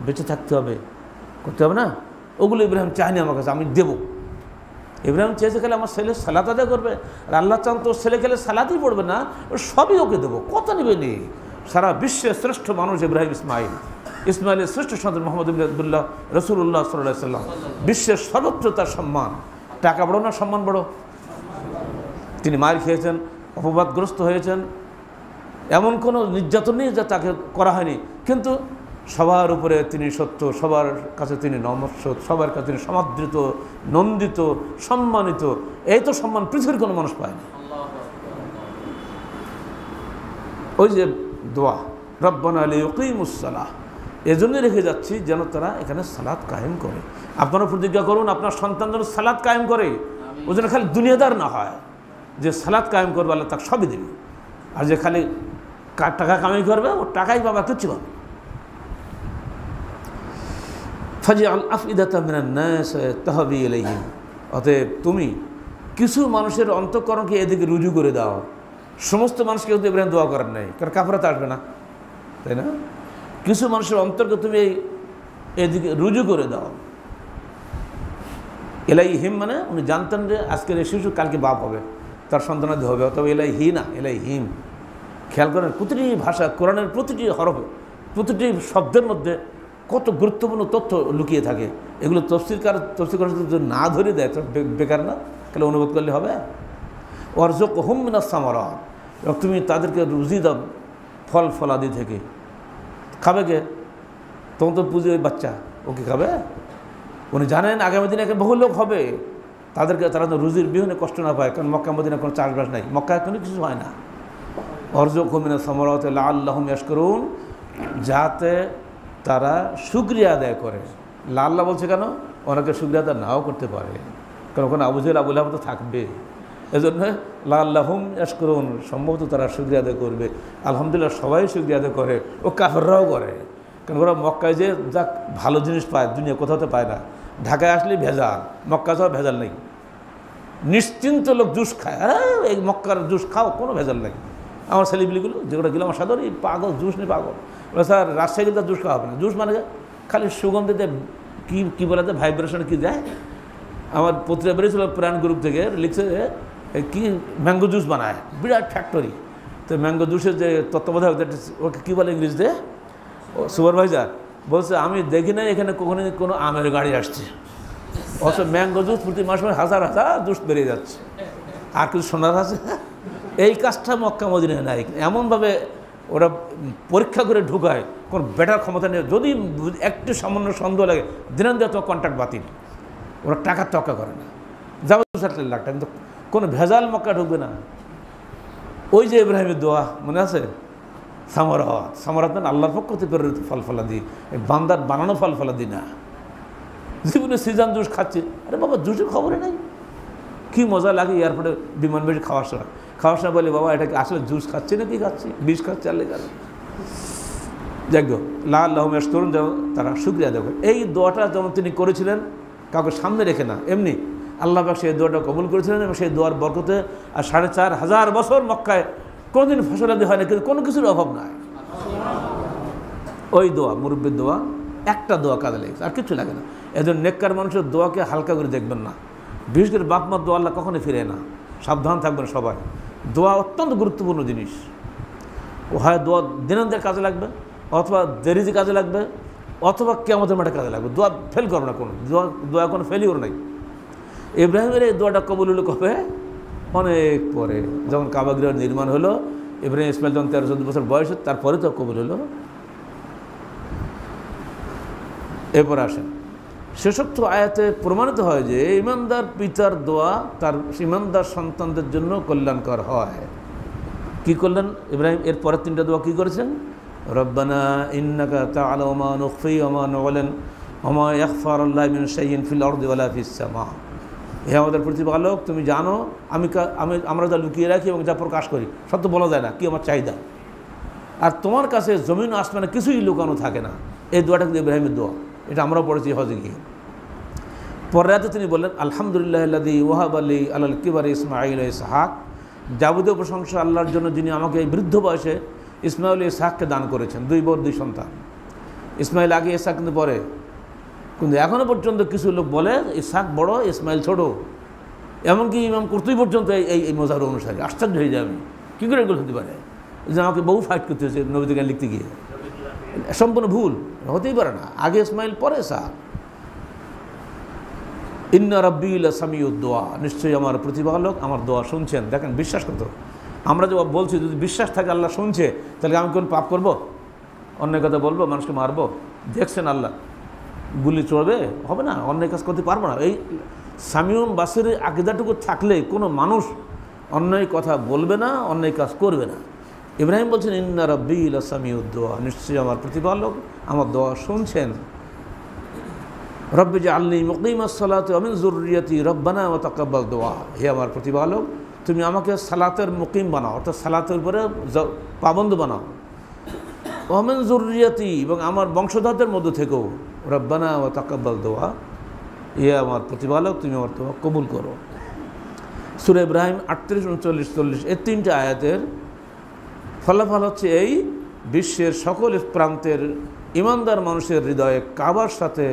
বেঁচে থাকতে হবে, করতে হবে না? ওগুলো ইব্রাহিম চায়নি আমার কাছে, আমি দেবো। ইব্রাহিম চেয়েছে খেলে আমার ছেলে সালাত আদায় করবে, আর আল্লাহ চান তো ছেলে খেলে সালাতই পড়বে না, ও সবই ওকে দেবো, কত নেবে নি। সারা বিশ্বের শ্রেষ্ঠ মানুষ ইব্রাহিম ইসমাইল, ইসমাইলের শ্রেষ্ঠ সন্তান মোহাম্মদ ইবনে আবদুল্লাহ রাসূলুল্লাহ সাল্লাল্লাহু আলাইহি ওয়াসাল্লাম। বিশ্বের সর্বত্র তার সম্মান। টাকা বড় না সম্মান বড়? তিনি মার খেয়েছেন, অপবাদগ্রস্ত হয়েছেন, এমন কোনো নির্যাতন নেই যা তাকে করা হয়নি, কিন্তু সবার উপরে তিনি সত্য, সবার কাছে তিনি নমস্য, সবার কাছে তিনি সমাদৃত, নন্দিত, সম্মানিত। এই তো সম্মান পৃথিবীর কোনো মানুষ পায়নি। ওই যে দোয়া রব্বানা লিয়ুকিমুস সালাহ, এজন্যই রেখে যাচ্ছি যেন তারা এখানে সালাত কায়েম করে। আপনারা প্রতিজ্ঞা করুন আপনার সন্তান যেন সালাত কায়েম করে, ও যেন খালি দুনিয়াদার না হয়, যে সালাত কায়েম করবে আল্লাহ তাকে সবই দেবে। আর যে খালি টাকা কামাই করবে, ও টাকাই পাবে, কিচ্ছু পাবে। ফাজআল আফইদাতাম মিনান নাস তাহবি ইলাইহিম, অতএব তুমি কিছু মানুষের অন্তঃকরণকে এদিকে রুজু করে দাও। সমস্ত মানুষকে কিন্তু ইব্রাহিম দোয়া করার নাই, কারণ কাফারাত আসবে না, তাই না? কিছু মানুষের অন্তরকে তুমি এদিকে রুজু করে দাও। ইলাইহিম মানে উনি জানতেন যে আজকের এই শিশু কালকে বাপ হবে, তার সন্তানাদি হবে, অথবা ইলাইহি না, ইলাইহিম। খেয়াল করেন প্রতিটি ভাষা, কোরআনের প্রতিটি হরফ, প্রতিটি শব্দের মধ্যে কত গুরুত্বপূর্ণ তথ্য লুকিয়ে থাকে। এগুলো তফসির করার যদি না ধরে দেয় তো বেকার না, তাহলে অনুবাদ করলে হবে। ওয়ারযুকহুম মিনাস সামারাত, এবং তুমি তাদেরকে রুজি দাও ফল ফলাদি থেকে। খাবে কে? তখন তো পুজো ওই বাচ্চা, ওকে খাবে? উনি জানেন আগামী দিনে একটা বহু লোক হবে, তাদেরকে তারা তো রুজির বিহনে কষ্ট না পায়, কারণ মক্কা মদিনা কোনো চাষবাস নাই, মক্কায় কোনো কিছু হয় না। ওয়ারযুকহুম মিনাস সামারাত লাআল্লাহুম ইয়াশকুরুন, যাতে তারা শুকরিয়া আদায় করে। আল্লাহ বলছে কেন? অনেকে শুকরিয়া আদায় নাও করতে পারে, কারণ ওখানে আবু জেহেল আবু লাহাব তো থাকবে। এজন্য লাআল্লাহুম ইয়াশকুরুন, সম্ভবত তারা শুকরিয়া আদায় করবে। আলহামদুলিল্লাহ সবাই শুকরিয়া আদায় করে, ও কাফেররাও করে, কারণ ওরা মক্কায় যে যা ভালো জিনিস পায় দুনিয়া কোথাও তো পায় না। ঢাকায় আসলে ভেজাল, মক্কা যাওয়া ভেজাল নেই, নিশ্চিন্ত লোক জুস খায়। আরে এই মক্কার জুস খাও, কোনো ভেজাল নেই। আমার ছেলেপিলিগুলো যেগুলো গেলাম আমার সাধারণ এই পাগল, জুস নেই পাগল। বলে স্যার রাজশাহী কিন্তু জুস খাওয়া হবে না। জুস মানে খালি সুগন্ধিতে কী বলে যায়, ভাইব্রেশন কী দেয়। আমার পত্রিকা বেরিয়েছিল প্রাণ গ্রুপ থেকে, লিখছে কি ম্যাঙ্গো জুস বানায়, বিরাট ফ্যাক্টরি। তো ম্যাঙ্গো জুসের যে তত্ত্বাবধায়ক, ওকে কী বলে ইংলিশতে, সুপারভাইজার, বলছে আমি দেখি না এখানে কখনো কোনো আমের গাড়ি আসছে, অথচ ম্যাঙ্গো জুস প্রতি মাসে হাজার হাজার জুস বেরিয়ে যাচ্ছে। আর কিছু শোনার আছে? এই কাজটা মক্কা মদিনায় নাই। এমনভাবে ওরা পরীক্ষা করে ঢুকায়, কোনো বেটার ক্ষমতা নেই। যদি একটু সামান্য সন্দেহ লাগে, দিনান দিয়ে তোমার কন্ট্রাক্ট বাতিল। ওরা টাকার তক্কা করে না, যাবো 2-4 লাখ টাকা, কিন্তু কোনো ভেজাল মক্কা ঢুকবে না। ওই যে ইব্রাহিমের দোয়া মনে আছে, সামারাত, সামারাত মানে আল্লাহর পক্ষ থেকে প্রেরিত ফল ফলাদি, এই বান্দার বানানো ফল ফলাদি না। জীবনে সিজন জুস খাচ্ছে, আরে বাবা জুসের খবরে নাই। কী মজা লাগে এয়ারপোর্টে বিমান বেশি খাওয়ার সময় বলে, বাবা এটা কি আসলে জুস খাচ্ছি না কি খাচ্ছি, বিষ খাচ্ছে, আল্লাহ গেল। যাক লাআল্লাহুম ইয়াশকুরুন, যেন তারা শুকরিয়া আদায় করে। এই দোয়াটা যেমন তিনি করেছিলেন কাউকে সামনে রেখে না, এমনি আল্লাহ পাক সেই দোয়াটা কবুল করেছিলেন, এবং সেই দোয়ার বরকতে আর 4500 বছর মক্কায় কোনোদিন ফসলাদি হয় না, কিন্তু কোনো কিছুর অভাব নাই। ওই দোয়া মুরব্বির দোয়া, একটা দোয়া কাজে লেগেছে, আর কিছু লাগে না। এজন্য নেককার মানুষের দোয়াকে হালকা করে দেখবেন না। বিশেষ করে বাপ মার দোয়া আল্লাহ কখনোই ফিরে না, সাবধান থাকবেন সবাই। দোয়া অত্যন্ত গুরুত্বপূর্ণ জিনিস। ও হয় দোয়া দিনের কাজে লাগবে, অথবা দেরিতে কাজে লাগবে, অথবা কিয়ামতের মাঠে কাজে লাগবে। দোয়া ফেল করবে না, কোনো দোয়া কোনো ফেলিওর নাই। ইব্রাহিমের এই দোয়াটা কবুল হলো কবে? অনেক পরে, যখন কাবা গৃহ নির্মাণ হলো, ইব্রাহিম ইসমাইল যখন 13-14 বছর বয়স, তারপরে তো কবুল হলো। এরপর আসেন শেষোক্ত আয়াতে প্রমাণিত হয় যে ইমানদার পিতার দোয়া তার ইমানদার সন্তানদের জন্য কল্যাণকর হয়। কি করলেন ইব্রাহিম? এর পরের 3টা দোয়া কী করেছেন? রব্বানা ইন্নাকা তা'লামু মা নুখফি ওয়া মা নু'লিন ওয়া মা ইয়াখফা আলাল্লাহি মিন শাইইন ফিল আরদি ওয়া লা ফিস সামা। হে আমাদের প্রতিপালক, তুমি জানো আমরা যা লুকিয়ে রাখি এবং যা প্রকাশ করি সব তো বলা যায় না, কি আমার চাহিদা, আর তোমার কাছে জমিন আসমানে কিছুই লুকানো থাকে না। এই দোয়াটা কিন্তু ইব্রাহিমের দোয়া, এটা আমরাও পড়েছি হজে গিয়ে। পরের রাতে তিনি বললেন আলহামদুলিল্লাহ আল্লাযী ওয়াহাবা লি আলাল কিবারি ইসমাঈল ওয়া ইসহাক। যাবতীয় প্রশংসা আল্লাহর জন্য যিনি আমাকে এই বৃদ্ধ বয়সে ইসমাঈল ও ইসহাককে দান করেছেন। 2 বর 2 সন্তান। ইসমাঈল আগে, ইসহাক কিন্তু পরে। কিন্তু এখনও পর্যন্ত কিছু লোক বলে ইসহাক বড় ইসমাঈল ছোট, এমনকি ইমাম কুরতুবী পর্যন্ত এই মজার অনুসারী। আশ্চর্য হয়ে যাবে কী করে এগুলো হতে পারে, যে আমাকে বহু ফাইট করতে হয়েছে নবীদের গান লিখতে গিয়ে। সম্পূর্ণ ভুল, হতেই পারে না। আগে ইসমাঈল পরে ইসহাক। ইন্না রাব্বী লাসামিউদ দোয়া, নিশ্চয়ই আমার প্রতিপালক আমার দোয়া শুনছেন। দেখেন বিশ্বাস করতে, আমরা যে বলছি যদি বিশ্বাস থাকে আল্লাহ শুনছে, তাহলে আমি কোন পাপ করব, অন্যায় কথা বলবো, মানুষকে মারবো? দেখছেন আল্লাহ, গুলি চড়বে, হবে না, অন্যায় কাজ করতে পারবো না। এই সামিউন বাসিরের আকীদাটুকু থাকলে কোনো মানুষ অন্যায় কথা বলবে না, অন্যায় কাজ করবে না। ইব্রাহিম বলছেন ইন্না রাব্বী লাসামিউদ দোয়া, নিশ্চয়ই আমার প্রতিপালক আমার দোয়া শুনছেন। রব্বি জাআলনি মুকিমাস সালাতি ওয়া মিন যুররিয়াতি রব্বানা ওয়া তাকাব্বাল দোয়া। হে আমার প্রতিপালক, তুমি আমাকে সালাতের মুকিম বানাও, অর্থাৎ সালাতের উপরে পাবন্দ বানাও। ওয়া মিন যুররিয়াতি, এবং আমার বংশধরদের মধ্য থেকেও রব্বানা ওয়া তাকাব্বাল দোয়া। হে আমার প্রতিপালক, তুমি আমার দোয়া কবুল করো। সূরা ইব্রাহিম 38, 39, 40 এই 3টে আয়াতের ফলাফল হচ্ছে এই বিশ্বের সকল প্রান্তের ইমানদার মানুষের হৃদয়ে কাবার সাথে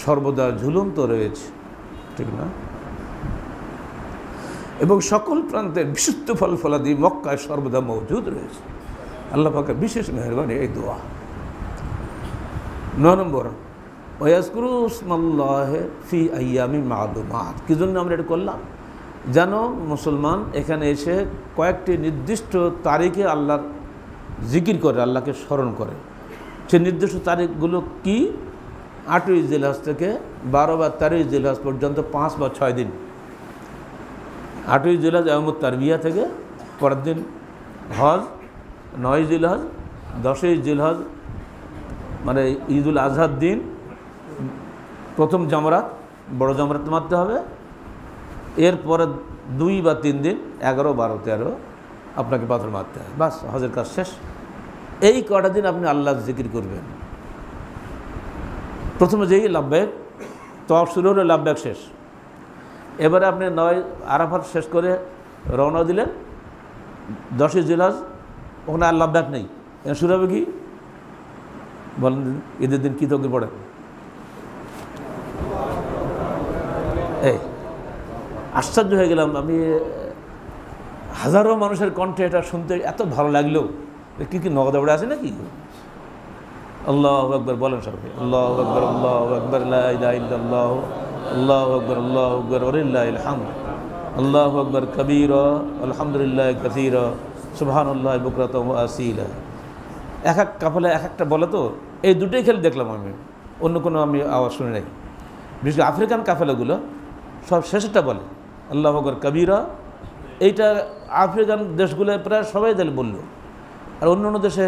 সর্বদা ঝুলন্ত রয়েছে, ঠিক না? এবং সকল প্রান্তের বিশুদ্ধ ফলাদি মক্কায় সর্বদা মজুদ রয়েছে। আল্লাহ পাকের বিশেষ মেহেরবানি এই দোয়া। 9 নম্বর, ওয়াজকুরু ইসমাল্লাহি ফি আইয়ামিন মা'লুমাত। কি জন্য আমরা এটা করলাম? যেন মুসলমান এখানে এসে কয়েকটি নির্দিষ্ট তারিখে আল্লাহর জিকির করে, আল্লাহকে স্মরণ করে। সেই নির্দিষ্ট তারিখগুলো কি? 8ই জিলহজ থেকে 12 বা 13ই জিলহজ পর্যন্ত 5 বা 6 দিন। 8ই জিলহজ ইয়াউমুত তারবিয়া থেকে, পরের দিন হজ, 9ই জিলহজ, 10ই জিলহজ মানে ঈদুল আজহার দিন প্রথম জামরাত, বড় জামরাত মারতে হবে। এরপরে 2 বা 3 দিন 11, 12, 13 আপনাকে পাথর মারতে হবে, বাস হজের কাজ শেষ। এই কটা দিন আপনি আল্লাহর জিকির করবেন। প্রথমে যেই লাব্বাইক তওয়াফ শুরু হলো, লাব্বাইক শেষ। এবারে আপনি 9 আরাফাত শেষ করে রওনা দিলেন। 10ই জিলহজ, ওখানে আর লাব্বাইক নেই। শুরু হবে কি বলেন? ঈদের দিন কী তকবীর পড়েন? এই আশ্চর্য হয়ে গেলাম আমি, হাজারো মানুষের কণ্ঠে এটা শুনতে এত ভালো লাগলো। কি নগদাবড়ে আছে নাকি? আল্লাহু আকবার বলেন সবাই, আল্লাহু আকবার, আল্লাহু আকবার, লা ইলাহা ইল্লাল্লাহ, আল্লাহু আকবার, আল্লাহু আকবার ওয়া লিল্লাহিল হামদ, আল্লাহু আকবার কবীরা, আলহামদুলিল্লাহি কাসীরা, সুবহানাল্লাহি বুকরাতাও ওয়া আসীলা। এক এক কাফেলা এক একটা বলে, তো এই দুটোই খেলে দেখলাম আমি, অন্য কোনো আমি আওয়াজ শুনি নাই। বিশেষ করে আফ্রিকান কাফেলাগুলো সব শেষেরটা বলে আল্লাহু আকবার কবীরা। এইটা আফ্রিকান দেশগুলোয় প্রায় সবাই দিলে বললো। আর অন্য অন্য দেশে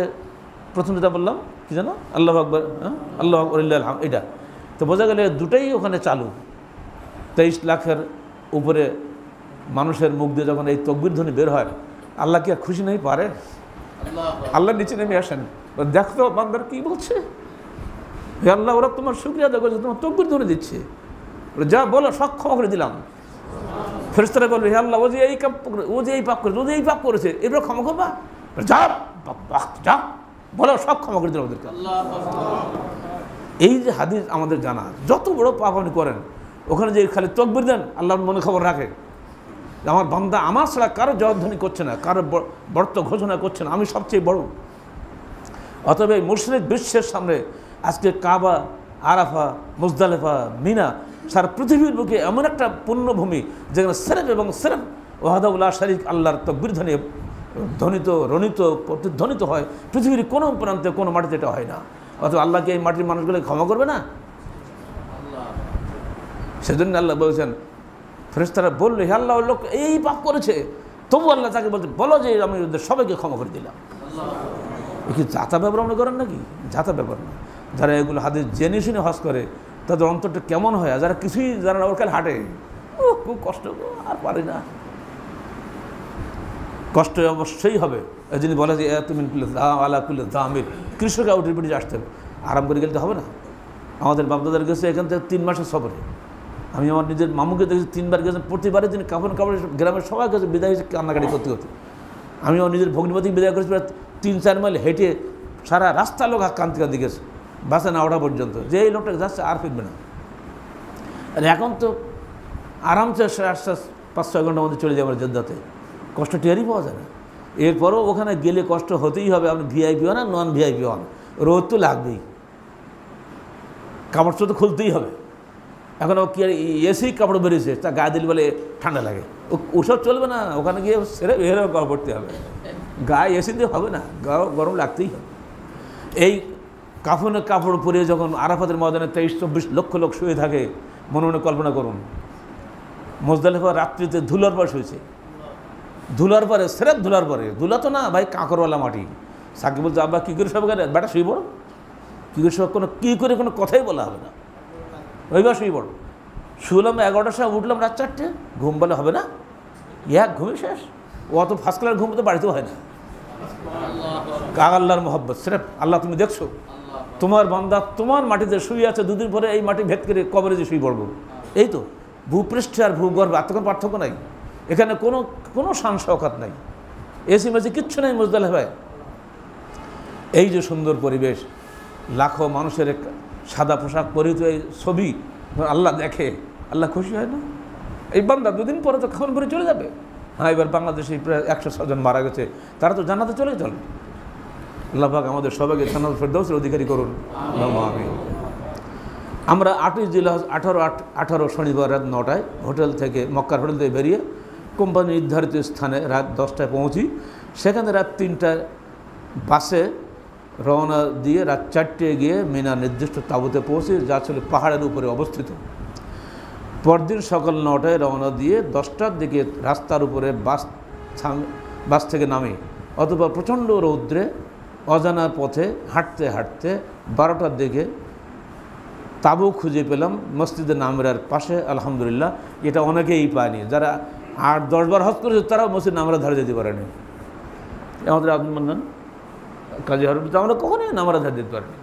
প্রথম যেটা বললাম কি জানো, আল্লাহু আকবার, আল্লাহু আকবার লিল্লাহিল হামদ, এটা তো বোঝা গেলে দুটোই ওখানে চালু। 23 লাখের উপরে মানুষের মুখ দিয়ে যখন এই তকবীর ধ্বনি বের হয়, আল্লাহ কি আর খুশি নেই পারে? আল্লাহ নিচে নেমে আসেন, দেখো বান্দার কি বলছে। হে আল্লাহ, ওরা তোমার শুকরিয়া আদায় করছে, তোমার তকবীর ধ্বনি দিচ্ছে, যা বলো সব ক্ষমা করে দিলাম। ফেরেশতারা বলবে হে আল্লাহ, ও যে এই পাপ করেছে, ও যে এই পাপ করেছে, এবার ক্ষমা করবা? যা যা বলো, সব ক্ষমা করে দিলাম ওদেরকে। এই যে হাদিস আমাদের জানা, যত বড় পাপ আপনি করেন, ওখানে যে খালি তকবীর দেন, আল্লাহর মনে খবর রাখে আমার বান্দা আমার ছাড়া কারো জবাবধ্বনি করছে না, কারো বর্ত ঘোষণা করছে না, আমি সবচেয়ে বড়। অতএব এই মুশরিক বিশ্বের সামনে আজকে কাবা, আরাফা, মুজদালিফা, মিনা সারা পৃথিবীর বুকে এমন একটা পুণ্যভূমি যেখানে সেরেফ এবং সেরেফ ওয়াহদাহু লা শারীক আল্লাহর তাকবীর ধ্বনি প্রতিধ্বনিত হয়। পৃথিবীর কোনো প্রান্তে কোনো মাটিতে এটা হয় না। অথবা আল্লাহকে এই মাটির মানুষগুলো ক্ষমা করবে না? সেজন্য আল্লাহ বলছেন, ফেরেশতারা বললো, হে আল্লাহ, লোক এই পাপ করেছে, তবু আল্লাহ তাকে বলতে, বলো যে আমি ওদের সবাইকে ক্ষমা করে দিলাম। এ কি জাতা ব্যাপার মনে করেন নাকি? জাতা ব্যাপার না। যারা এগুলো হাদিস জেনে শুনে হজ করে তাদের অন্তরটা কেমন হয়, আর যারা কিছুই যারা না, ওর কাল হাঁটে, ও খুব কষ্ট, আর পারি না। কষ্ট অবশ্যই হবে। এই জন্য বলে যে তুমি আলা কুল্লে দামির, কৃষক আউটের পিঠে আসতে হবে, আরাম করে গেলে তো হবে না। আমাদের বাপদাদার গেছে এখান থেকে 3 মাসের সফরে। আমি আমার নিজের মামুকে দেখেছি 3 বার গেছেন, প্রতিবারে তিনি কাপড় গ্রামের সবাই কাছে বিদায় হয়েছে কান্নাকাটি করতে করতে। আমি আমার নিজের ভগ্নিপতিকে বিদায় করেছি, প্রায় 3-4 মাইল হেঁটে সারা রাস্তা লোক কান্তি কান্তি গেছে বাসে না ওঠা পর্যন্ত, যে এই লোকটা যাচ্ছে আর ফিরবে না। আর এখন তো আরামসে 5-6 ঘন্টার মধ্যে চলে যাবে জেদ্দাতে, কষ্ট টেরই পাওয়া যায় না। এরপরও ওখানে গেলে কষ্ট হতেই হবে, আপনি ভিআইপি হন আর নন ভিআইপি হন, রোদ তো লাগবেই, কাপড় তো খুলতেই হবে। এখন ও কি আর এসি কাপড় বেরিয়েছে, তা গায়ে দিলে বলে ঠান্ডা লাগে, ওসব চলবে না, ওখানে গিয়ে সেরে বেরো কাপড় পরতে হবে, গায়ে এসি দিয়ে হবে না, গরম লাগতেই হবে। এই কাফনের কাপড় পরে যখন আরাফাতের ময়দানে 23-24 লক্ষ লোক শুয়ে থাকে, মনে মনে কল্পনা করুন, মুজদালিফা রাত্রিতে ধুলার পর শুয়েছে, ধুলার পরে সেরেপ ধুলার পরে, ধুলা তো না ভাই, কাঁকরওয়ালা মাটি। সাকিব বলছে, আব্বা কী করে সব গেলে, বেটা শুয়ে পড়ো, কী করে সব, কী করে কোনো কথাই বলা হবে না, ওইবার শুয়ে পড়ো। শুলাম 11টার সময়, উঠলাম রাত 4টে, ঘুম বলে হবে না, ঘুমে শেষ। ও অত ফার্স্ট ক্লাস ঘুম তো বাড়িতেও হয় না। আল্লাহর মহব্বত সেরেপ, আল্লাহ তুমি দেখছো তোমার বান্দা তোমার মাটিতে শুয়ে আছে, 2 দিন পরে এই মাটি ভেদ করে কবরে যে শুয়ে পড়বো। এই তো ভূপৃষ্ঠে আর ভূগর্ভে আর তখন পার্থক্য নাই, এখানে কোনো শান শওকত নাই, এসি মেসি কিচ্ছু নেই মুজদালিফায়। এই যে সুন্দর পরিবেশ, লাখো মানুষের সাদা পোশাক পরিহিত এই ছবি আল্লাহ দেখে, আল্লাহ খুশি হয় না? এই বান্দা 2 দিন পরে তো খাওয়ান করে চলে যাবে। হ্যাঁ, এবার বাংলাদেশে প্রায় 106 জন মারা গেছে, তারা তো জান্নাতে চলে আল্লাহ পাক আমাদের সবাইকে জান্নাতুল ফেরদাউসের অধিকারী করুন, আমিন। আমরা 8ই জিলহজ 18 শনিবার রাত 9টায় হোটেল থেকে, মক্কার হোটেল থেকে বেরিয়ে কোম্পানি নির্ধারিত স্থানে রাত 10টায় পৌঁছি। সেখানে রাত 3টায় বাসে রওনা দিয়ে রাত 4টায় গিয়ে মিনার নির্দিষ্ট তাঁবুতে পৌঁছি, যা ছিল পাহাড়ের উপরে অবস্থিত। পরদিন সকাল 9টায় রওনা দিয়ে 10টার দিকে রাস্তার উপরে বাস থেকে নামি, অথবা প্রচণ্ড রৌদ্রে অজানা পথে হাঁটতে হাঁটতে 12টার দিকে তাঁবু খুঁজে পেলাম মসজিদে নামরার পাশে। আলহামদুলিল্লাহ, এটা অনেকেই পায়নি, যারা 8-10 বার হজ করেছে তারাও মসজিদ নামরার ধারে যেতে পারেনি। আমাদের আব্দুল মান্নান কাজী হারুন, আমরা কখনোই নামরার ধারে যেতে পারিনি।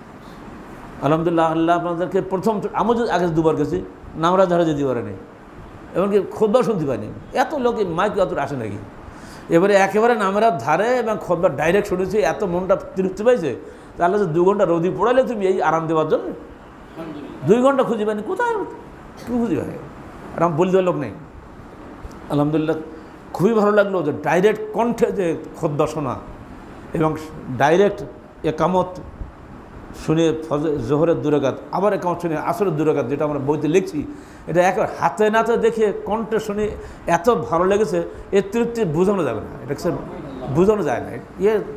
আলহামদুলিল্লাহ, আল্লাহ আপনাদেরকে প্রথম, আমি আগে 2 বার গেছি, নামরার ধারে যেতে পারেনি, এমনকি খুতবা শুনতে পাইনি, এত লোকে মাইক অত আসে নাকি। এবারে একেবারে নামরার ধারে এবং খুতবা ডাইরেক্ট শুনেছি, এত মনটা তৃপ্তি পাইছে। তাহলে যে 2 ঘন্টা রোদি পড়াইলে তুমি এই আরাম দেওয়ার জন্য 2 ঘন্টা খুঁজে পাইনি, কোথায় কী খুঁজে পাই, আর আমি বলে দেওয়ার লোক নেই। আলহামদুলিল্লাহ, খুবই ভালো লাগলো যে ডাইরেক্ট কণ্ঠে যে খুতবা শোনা এবং ডাইরেক্ট একামত শুনে, জোহরের 2 রাকাত, আবার একামত শুনে আসরের 2 রাকাত, যেটা আমরা বইতে লিখছি, এটা একবার হাতে নাতে দেখে কণ্ঠে শুনে এত ভালো লেগেছে, এর তৃপ্তি বোঝানো যাবে না, এটা বোঝানো যায় না,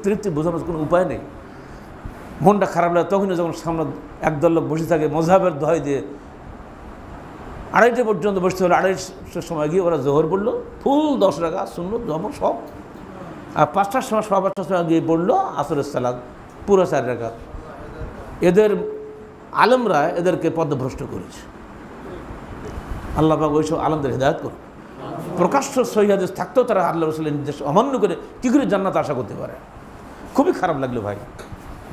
তৃপ্তি বোঝানোর কোনো উপায় নেই। মনটা খারাপ লাগে তখনই যখন সামনে একদল লোক বসে থাকে মযহাবের দোহাই দিয়ে, 2:30 পর্যন্ত বসতে হলো, 2:30টার সময় গিয়ে ওরা জোহর পড়লো ফুল 10 রাকাত, সুন্নত জবর সব, আর 5টার সময় 5:15টার সময় গিয়ে পড়লো আসরের সালাত পুরো 4 রাকাত। এদের আলেমরা এদেরকে পথভ্রষ্ট করেছে। আল্লাহ পাক ওইসব আলেমদের হিদায়াত করুন। প্রকাশ্য সহিহ হাদিস থাকতেও তারা আল্লাহ রাসূলের নির্দেশ অমান্য করে কী করে জান্নাত আশা করতে পারে? খুবই খারাপ লাগলো ভাই,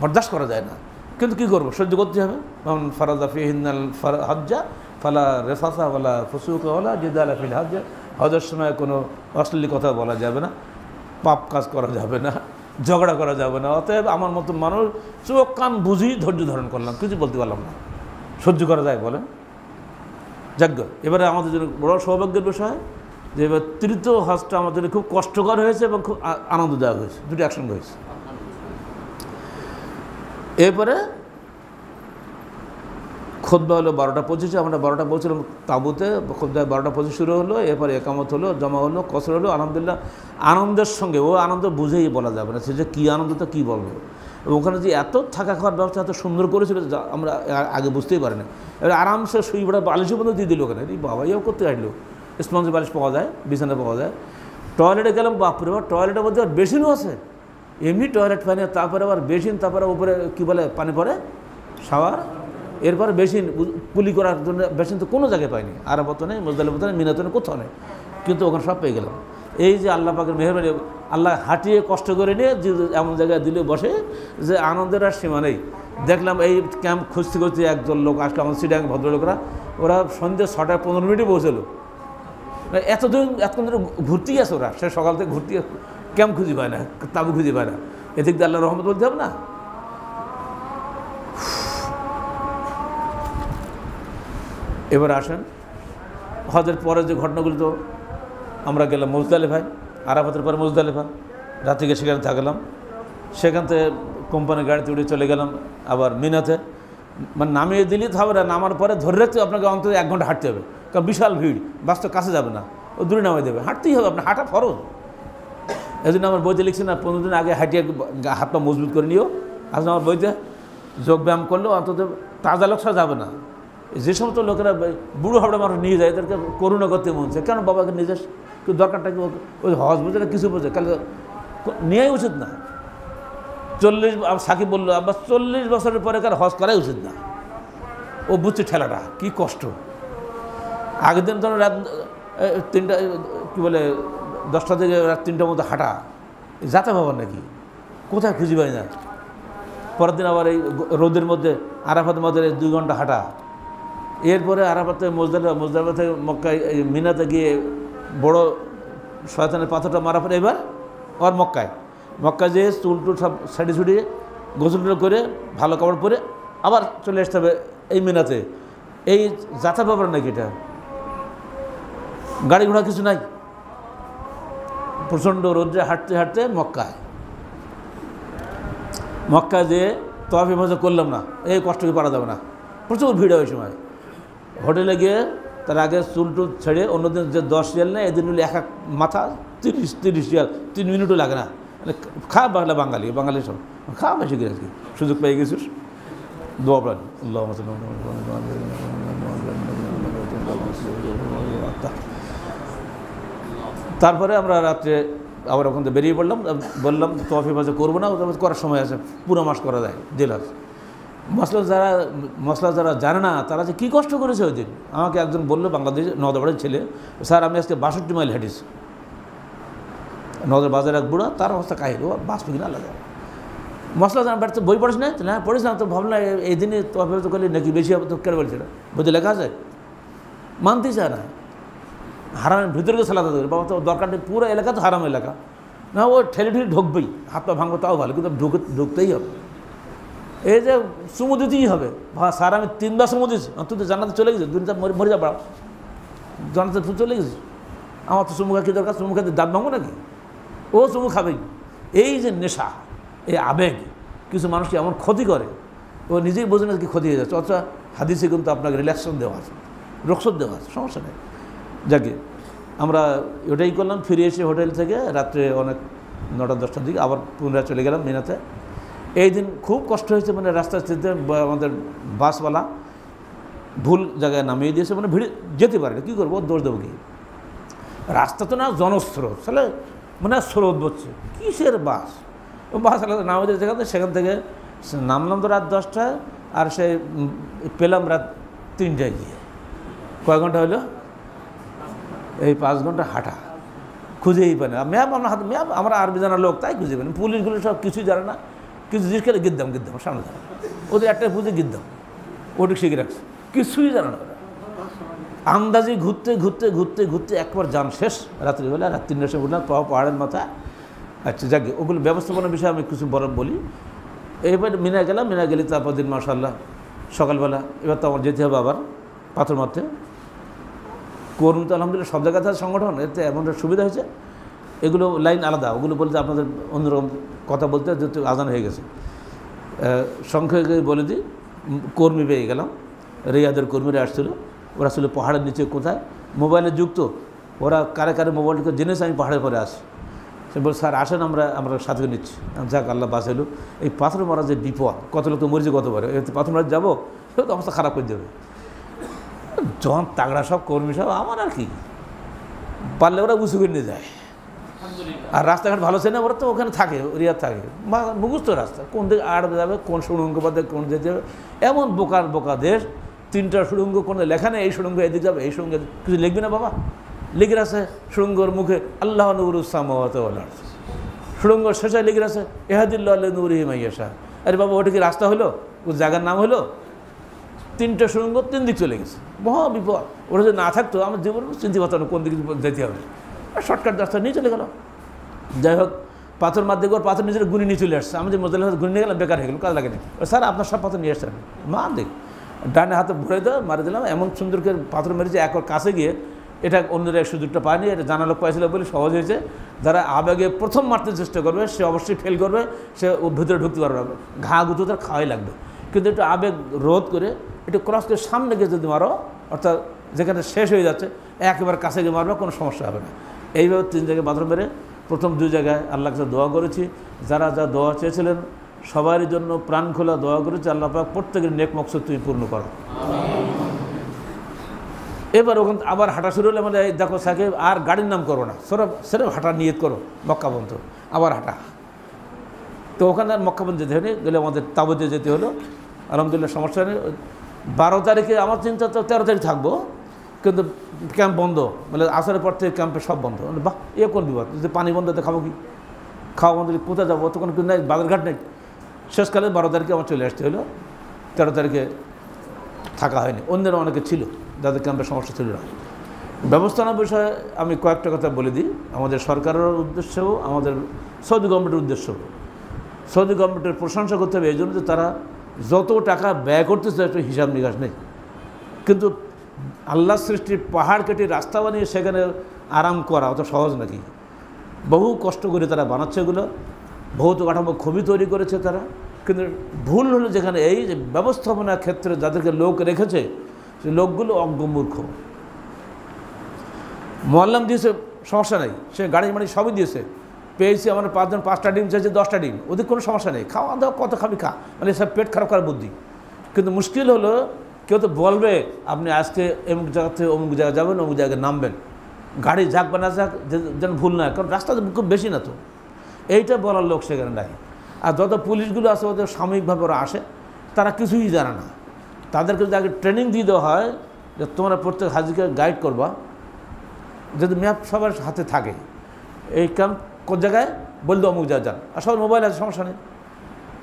বরদাস্ত করা যায় না, কিন্তু কী করবো, সহ্য করতে হবে। ফারাদা ফিহিন্নাল হজ্জা ফালা রেফাসা ওয়ালা ফুসুকা ওয়ালা জিদালা ফিল হজ্জা, হজের সময় কোনো অশ্লীল কথা বলা যাবে না, পাপ কাজ করা যাবে না, ঝগড়া করা যাবে না। অতএব আমার মতো মানুষ চোখ কান বুঝি ধৈর্য ধারণ করলাম, কিছু বলতে পারলাম না। সহ্য করা যায় বলেন? যাজ্ঞ, এবারে আমাদের জন্য বড় সৌভাগ্যের বিষয় যে এবার 3য় হজটা আমাদের খুব কষ্টকর হয়েছে এবং খুব আনন্দদায়ক হয়েছে, দুটি একসঙ্গে হয়েছে। এরপরে খুতবা হলো 12:25, আমরা 12টা পৌঁছলাম তাঁবুতে, খুতবা 12:25 শুরু হলো, এরপরে একামত হলো, জমা হলো, কসর হলো। আলহামদুলিল্লাহ, আনন্দের সঙ্গে, ও আনন্দ বুঝেই বলা যাবে না, সে যে কী আনন্দ তো কী বলবো। ওখানে যে এত থাকা খাওয়ার ব্যবস্থা এত সুন্দর করেছিল আমরা আগে বুঝতেই পারি না। এবার আরামসে শুই পড়া বালিশের মধ্যে দিয়ে দিল ওখানে, এই বাবা ইয়েও করতে আসলো, স্পঞ্জ বালিশ পাওয়া যায়, বিছানা পাওয়া যায়। টয়লেটে গেলাম, বাপরে বাপ, টয়লেটের মধ্যে আর বেসিনও আছে, এমনি টয়লেট পানি, তারপরে আবার বেসিন, তারপরে উপরে কী বলে পানি পড়ে শাওয়ার, এরপরে বেসিন, কুলি করার জন্য বেসিন তো কোনো জায়গায় পাইনি, আরাফাত নেই, মুজদালিফাত নেই, মিনাতে নেই, কোথাও নেই, কিন্তু ওখানে সব পেয়ে গেলাম। এই যে আল্লাহ পাকের মেহরবানি, আল্লাহ হাঁটিয়ে কষ্ট করে নিয়ে যে এমন জায়গায় দিলে বসে যে আনন্দের আর সীমা নেই। দেখলাম এই ক্যাম্প খুঁজতে খুঁজতে একজন লোক আসলো, আমাদের সিডাং ভদ্রলোকরা, ওরা সন্ধ্যে 6টা 15 মিনিটে পৌঁছলো। এতদিন ঘুরতেই আছে ওরা, সে সকাল থেকে ঘুরতে, ক্যাম্প খুঁজে পায় না, তাবু খুঁজে পায় না। এদিক দিয়ে আল্লাহ রহমত বলতে হবে না। এবার আসেন হজের পরে যে ঘটনাগুলো, তো আমরা গেলাম মুজদালিফায়, আরাফাতের পরে মুজদালিফা, রাতে গিয়ে সেখানে থাকলাম, সেখান থেকে কোম্পানির গাড়িতে উঠে চলে গেলাম আবার মিনাতে। মানে নামিয়ে দিলেই তো হবে না, নামার পরে ধরে রাখতে আপনাকে অন্তত 1 ঘন্টা হাঁটতে হবে, কারণ বিশাল ভিড়, বাস তো কাছে যাবে না, ও দূরে নামিয়ে দেবে, হাঁটতেই হবে, আপনার হাঁটা ফরজ। এই জন্য আমার বইতে লিখছি না, 15 দিন আগে হাঁটিয়ে হাত পা মজবুত করে নিও। আসলে আমার বইতে যোগ ব্যায়াম করলেও অন্তত তাজা লোক যাবে না। যে সমস্ত লোকেরা বুড়ো হাবড়া মানুষ নিয়ে যায়, এদেরকে করুণা করতে মন চায়, কেন বাবাকে নিয়ে যাস, কেউ দরকারটা কি, ওই হজ বোঝে না, কিছু বোঝে, কালে নেওয়াই উচিত না। 40 সাকিব বললো, আবার 40 বছরের পরে কার হজ করাই উচিত না। ও বুঝছে ঠেলাটা কী কষ্ট। আগের দিন ধরো রাত 3টা, কী বলে 10টা থেকে রাত 3টার মধ্যে হাঁটা, যাতে ভাবার নাকি, কোথায় খুঁজি পাই না। পরের দিন আবার এই রোদের মধ্যে আরাফাতের মধ্যে 2 ঘন্টা হাঁটা, এরপরে আরাফাত থেকে মুজদালিফা থেকে মক্কায় মিনাতে গিয়ে বড় শয়তানের পাথরটা মারা পরে এবার আর মক্কায় যেয়ে চুল টুল সব সাইডে ছুটিয়ে গোসল করে ভালো কাপড় পরে আবার চলে আসতে হবে এই মিনাতে। এই যাতা ব্যাপার নাকি এটা, গাড়ি ঘোড়া কিছু নাই, প্রচণ্ড রোদ্রে হাঁটতে হাঁটতে মক্কায় যেয়ে তওয়াফ ইফাদা করলাম না, এই কষ্টকে পারা যাবে না, প্রচুর ভিড় হয় ওই সময়। হোটেলে গিয়ে তার আগে চুল টুল ছেড়ে, অন্যদিন যে 10 রিয়াল নেয়, এদিন হলে এক মাথা 30 রিয়াল, 3 মিনিটও লাগে না। খা বাঙালি সব খা, বেশি করে আজকে সুযোগ পেয়ে গেছিস, দোয়া প্রাণ আল্লাহ। তারপরে আমরা রাত্রে আবার ওখান থেকে বেরিয়ে পড়লাম, বললাম তওয়াফ ইফাদা করবো না, করার সময় আছে, পুরো মাস করা যায় জেলাস। মশলা যারা জানে না, তারা যে কী কষ্ট করেছে ওই দিন। আমাকে একজন বললো, বাংলাদেশে নওদাবাড়ির ছেলে, স্যার আমি আজকে 62 মাইল হেঁটেছি। নওদার বাজারে এক বুড়া, তার অবস্থা কাহিল, ও বাঁচবে কিনা আলাদা। মশলা জানা বাড়িতে বই পড়িস না? হ্যাঁ পড়িস না, তো ভাবলাম এই দিনে তওয়াফ ইফাদা করলে নাকি বেশি হবে, তো কেন বলছে না, বইতে লেখা আছে, মানতেই চায় না। হারামের ভিতরে গিয়ে সালাদ করে, বাবা তো দরকার নেই, পুরো এলাকা তো হারাম এলাকা না, ও ঠেলে ঢুকবেই, হাত পা ভাঙবো তাও ভালো, কিন্তু ঢুকতেই হবে। এই যে চুমু দিতেই হবে, স্যার আমি 3বার চুমু দিয়েছি, তুই তো জানাতে চলে গেছিস, দুনিয়া মরে যা, বাড়া জানাতে তুই চলে গেছিস, আমার তো চুমু খা কি দরকার, চুমু খাতে দাঁত ভাঙবো নাকি, ও চুমু খাবেই। এই যে নেশা, এই আবেগ কিছু মানুষকে এমন ক্ষতি করে, ও নিজেই বোঝে না কি ক্ষতি হয়ে যাচ্ছে। অথচ হাদিসে কিন্তু আপনাকে রিল্যাক্সন দেওয়া আছে, রুখসত দেওয়া আছে, সমস্যা নেই। যাকে আমরা ওটাই করলাম। ফিরে এসে হোটেল থেকে রাত্রে অনেক 9টা-10টার দিকে আবার পুনরায় চলে গেলাম মিনাতে। এই দিন খুব কষ্ট হয়েছে, মানে রাস্তার স্থিতিতে আমাদের বাসওয়ালা ভুল জায়গায় নামিয়ে দিয়েছে, মানে ভিড়ে যেতে পারে না, কী করবো, দোষ দেবো কি, রাস্তা তো না জনস্রোত, তাহলে মানে স্রোত বসছে, কিসের বাস নামিয়ে দিয়েছে। সেখান থেকে নামলাম তো রাত 10টায়, আর সে পেলাম রাত 3টায় গিয়ে। কয় ঘন্টা হলো? এই 5 ঘন্টা হাঁটা, খুঁজেই পায় না ম্যাপ। আমরা হাতে ম্যাপ, আমরা আরবি জানার লোক, তাই খুঁজে পাই না। পুলিশগুলো সব কিছুই জানে না, কিছু জিজ্ঞেস করে গিদ্দাম সামনে জানে, ওদের একটা বুঝে গিদ্দাম, ওটিকে শিখে রাখছে, কিছুই জানে না। আন্দাজি ঘুরতে একবার যান শেষ, রাত্রিবেলা রাত 3টার সময় উঠলাম পাহাড়ের মাথায়। আচ্ছা যাকে ওগুলো ব্যবস্থাপনার বিষয়ে আমি কিছু বলি। এইবার মিনা গেলে তারপর দিন মাশাআল্লাহ সকালবেলা, এবার তো আমার যেতে হবে আবার পাথর মারতে। কর্মী তো আলহামদুলিল্লাহ সব জায়গাতে সংগঠন, এতে এমন সুবিধা হয়েছে, এগুলো লাইন আলাদা, ওগুলো বলতে আপনাদের অন্যরকম কথা বলতে যেহেতু আজান হয়ে গেছে। সংখ্যাকে বলে দিই, কর্মী পেয়ে গেলাম, রিয়াদের কর্মীরা আসছিলো, ওরা ছিল পাহাড়ের নিচে কোথায়, মোবাইলের যুক্ত, ওরা কারে মোবাইলকে জেনেছে আমি পাহাড়ের পরে আসি। সে বল স্যার আসেন আমরা সাথে নিচ্ছি। যাক আল্লাহ বাঁচাইল। এই পাথর মারা যে বিপদ, কত লোক তো মরেছে কতবারে, পাথর মারা যাবো সে তো অবস্থা খারাপ করে দেবে। জন তাগড়া সব কর্মী সব আমার আর কি, পারলে ওরা উঁচু করে নিয়ে যায়। আর রাস্তাঘাট ভালো ছিল না, ওরা তো ওখানে থাকে, রিয়াদ থাকে, মুখস্থ রাস্তা কোন দিকে আড় যাবে, কোন সুড়ঙ্গ বাদে কোন যেতে যাবে। এমন বোকা দেশ, 3টা সুড়ঙ্গ কোনো লেখা নেই, এই সুড়ঙ্গ এদিকে যাবে, এই সুড়ঙ্গ কিছু লিখবি না বাবা, লিখে আছে সুড়ঙ্গর মুখে আল্লাহ নূরুস-সামাওয়াতি ওয়াল আরদ, সুড়ঙ্গর শেষে লিখে আছে ইহদিল্লাহু লিনূরিহি মান ইয়াশা। আরে বাবা ওটা কি রাস্তা হলো, ও জায়গার নাম হলো? 3টা সুড়ঙ্গ 3 দিক চলে গেছে, মহা বিপদ। ওরা যদি না থাকতো আমার জীবন চিন্তা করতাম না কোন দিকে যেতে হবে, আর শর্টকাট রাস্তা নিয়ে চলে গেল। যাই হোক, পাথর মারতে গিয়ে পাথর নিজের গুনি নিয়ে চলে আসছে। আমি যে মজা গুনি নিয়ে গেলাম, বেকার হয়ে গেল, কাজ লাগেনি। স্যার আপনার সব পাথর নিয়ে আসছেন, মার দেখ ডানে হাতে ভরে দেওয়া মারি দিলাম। এমন সুন্দর করে পাথর মেরেছে, একবার কাছে গিয়ে এটা অন্যরা সুযোগটা পায়নি, এটা জানা লোক পাইছিল বলে সহজ হয়েছে। যারা আবেগে প্রথম মারতে চেষ্টা করবে সে অবশ্যই ফেল করবে, সে ভিতরে ঢুকতে পারবে না, ঘা গুঁতো তার খাওয়াই লাগবে। কিন্তু একটু আবেগ রোধ করে একটু ক্রস করে সামনে গিয়ে যদি মারো, অর্থাৎ যেখানে শেষ হয়ে যাচ্ছে একেবারে কাছে গিয়ে মারবে, কোনো সমস্যা হবে না। এইভাবে 3 জায়গায় পাথর মেরে প্রথম 2 জায়গায় আল্লাহর কাছে দোয়া করেছি। যারা যা দোয়া চেয়েছিলেন সবারই জন্য প্রাণ খোলা দোয়া করেছি, আল্লাহ পাক প্রত্যেকের নেক মকসদ তুমি পূর্ণ করো। এবার ওখান আবার হাঁটা শুরু হলে মানে দেখো সাকিব আর গাড়ির নাম করো না, সেরকম হাঁটা নিয়ত করো, মক্কা পর্যন্ত আবার হাঁটা। তো ওখানে আর মক্কা পর্যন্ত যেতে হয়নি, গেলে আমাদের তাবুতে যেতে হলো। আলহামদুলিল্লাহ সমস্যা নেই। 12 তারিখে আমার চিন্তা তো 13 তারিখ থাকবো, কিন্তু ক্যাম্প বন্ধ, মানে আসরের পর থেকে ক্যাম্পে সব বন্ধ। বাহ, কোন বিপদ, যদি পানি বন্ধ তো খাবো কি, খাওয়া বন্ধ কোথায় যাবো, তখন কিন্তু নেই, বাজারঘাট নেই। শেষকালে 12 তারিখে আমার চলে আসতে হলো, 13 তারিখে থাকা হয়নি। অন্যরা অনেকে ছিল যাদের ক্যাম্পের সমস্যা ছিল না। ব্যবস্থাপনার বিষয়ে আমি কয়েকটা কথা বলে দিই। আমাদের সরকারের উদ্দেশ্যেও, আমাদের সৌদি গভর্নমেন্টের উদ্দেশ্যেও, সৌদি গভর্নমেন্টের প্রশংসা করতে হবে এই জন্য যে তারা যত টাকা ব্যয় করতেছে একটু হিসাব নিকাশ নেই। কিন্তু আল্লাহ সৃষ্টির পাহাড় কেটে রাস্তা বানিয়ে সেখানে আরাম করা অত সহজ নাকি? বহু কষ্ট করে তারা বানাচ্ছে এগুলো, ভৌত কাঠামো খুবই তৈরি করেছে তারা। কিন্তু ভুল হলো যেখানে এই যে ব্যবস্থাপনার ক্ষেত্রে যাদেরকে লোক রেখেছে সে লোকগুলো অজ্ঞমূর্খ। মোয়াল্লাম দিয়েছে সমস্যা নেই, সে গাড়ি মাড়ি সবই দিয়েছে, পেয়েছি আমার 5 জন 5টা ডিম চাইছে 10টা ডিম, ওদের কোনো সমস্যা নেই, খাওয়া দাওয়া কত খাবি খা, মানে সব পেট খারাপ করার বুদ্ধি। কিন্তু মুশকিল হলো কেউ তো বলবে আপনি আজকে অমুক জায়গা থেকে অমুক জায়গায় যাবেন, অমুক জায়গায় নামবেন, গাড়ি যাক বা না যাক যেন ভুল না হয়, কারণ রাস্তা খুব বেশি না তো, এইটা বলার লোক সেখানে নাই। আর যত পুলিশগুলো আছে ওদের সাময়িকভাবে ওরা আসে, তারা কিছুই জানে না। তাদেরকে যদি আগে ট্রেনিং দিয়ে দেওয়া হয় যে তোমরা প্রত্যেক হাজিকে গাইড করবা, যদি ম্যাপ সবার হাতে থাকে, এই ক্যাম্প কোন জায়গায় বললে অমুক জায়গায় যান, আর সবার মোবাইল আছে সমস্যা নেই,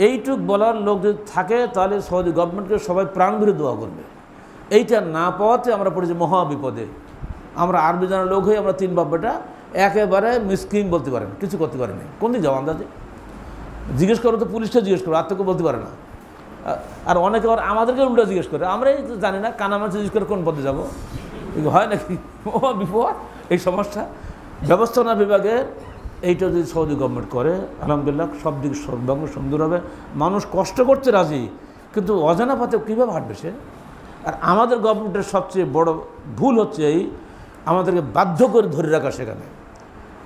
এইটুক বলার লোক যদি থাকে তাহলে সৌদি গভর্নমেন্টকে সবাই প্রাণ ভরে দোয়া করবে। এইটা না পাওয়াতে আমরা পড়েছি মহা বিপদে। আমরা আরবি জানার লোক হয়ে আমরা 3 বাপ বেটা একেবারে মিসকিন বলতে পারেন, কিছু করতে পারে না। কোন দিক যাবো আন্দাজে জিজ্ঞেস করো তো, পুলিশটা জিজ্ঞেস করো, আর তো কেউ বলতে পারে না। আর অনেকে আবার আমাদেরকে উল্টা জিজ্ঞেস করে, আমরাই জানি না, কানা মানুষ জিজ্ঞেস করে কোন পথে যাবো, হয় নাকি? মহা বিপদ এই সমস্যা। ব্যবস্থাপনা বিভাগে এইটা যদি সৌদি গভর্নমেন্ট করে আলহামদুলিল্লাহ সব দিক সর্বাঙ্গ সুন্দর হবে। মানুষ কষ্ট করতে রাজি, কিন্তু অজানা পথে কীভাবে হাঁটবে সে? আর আমাদের গভর্নমেন্টের সবচেয়ে বড় ভুল হচ্ছে এই, আমাদেরকে বাধ্য করে ধরে রাখা। সেখানে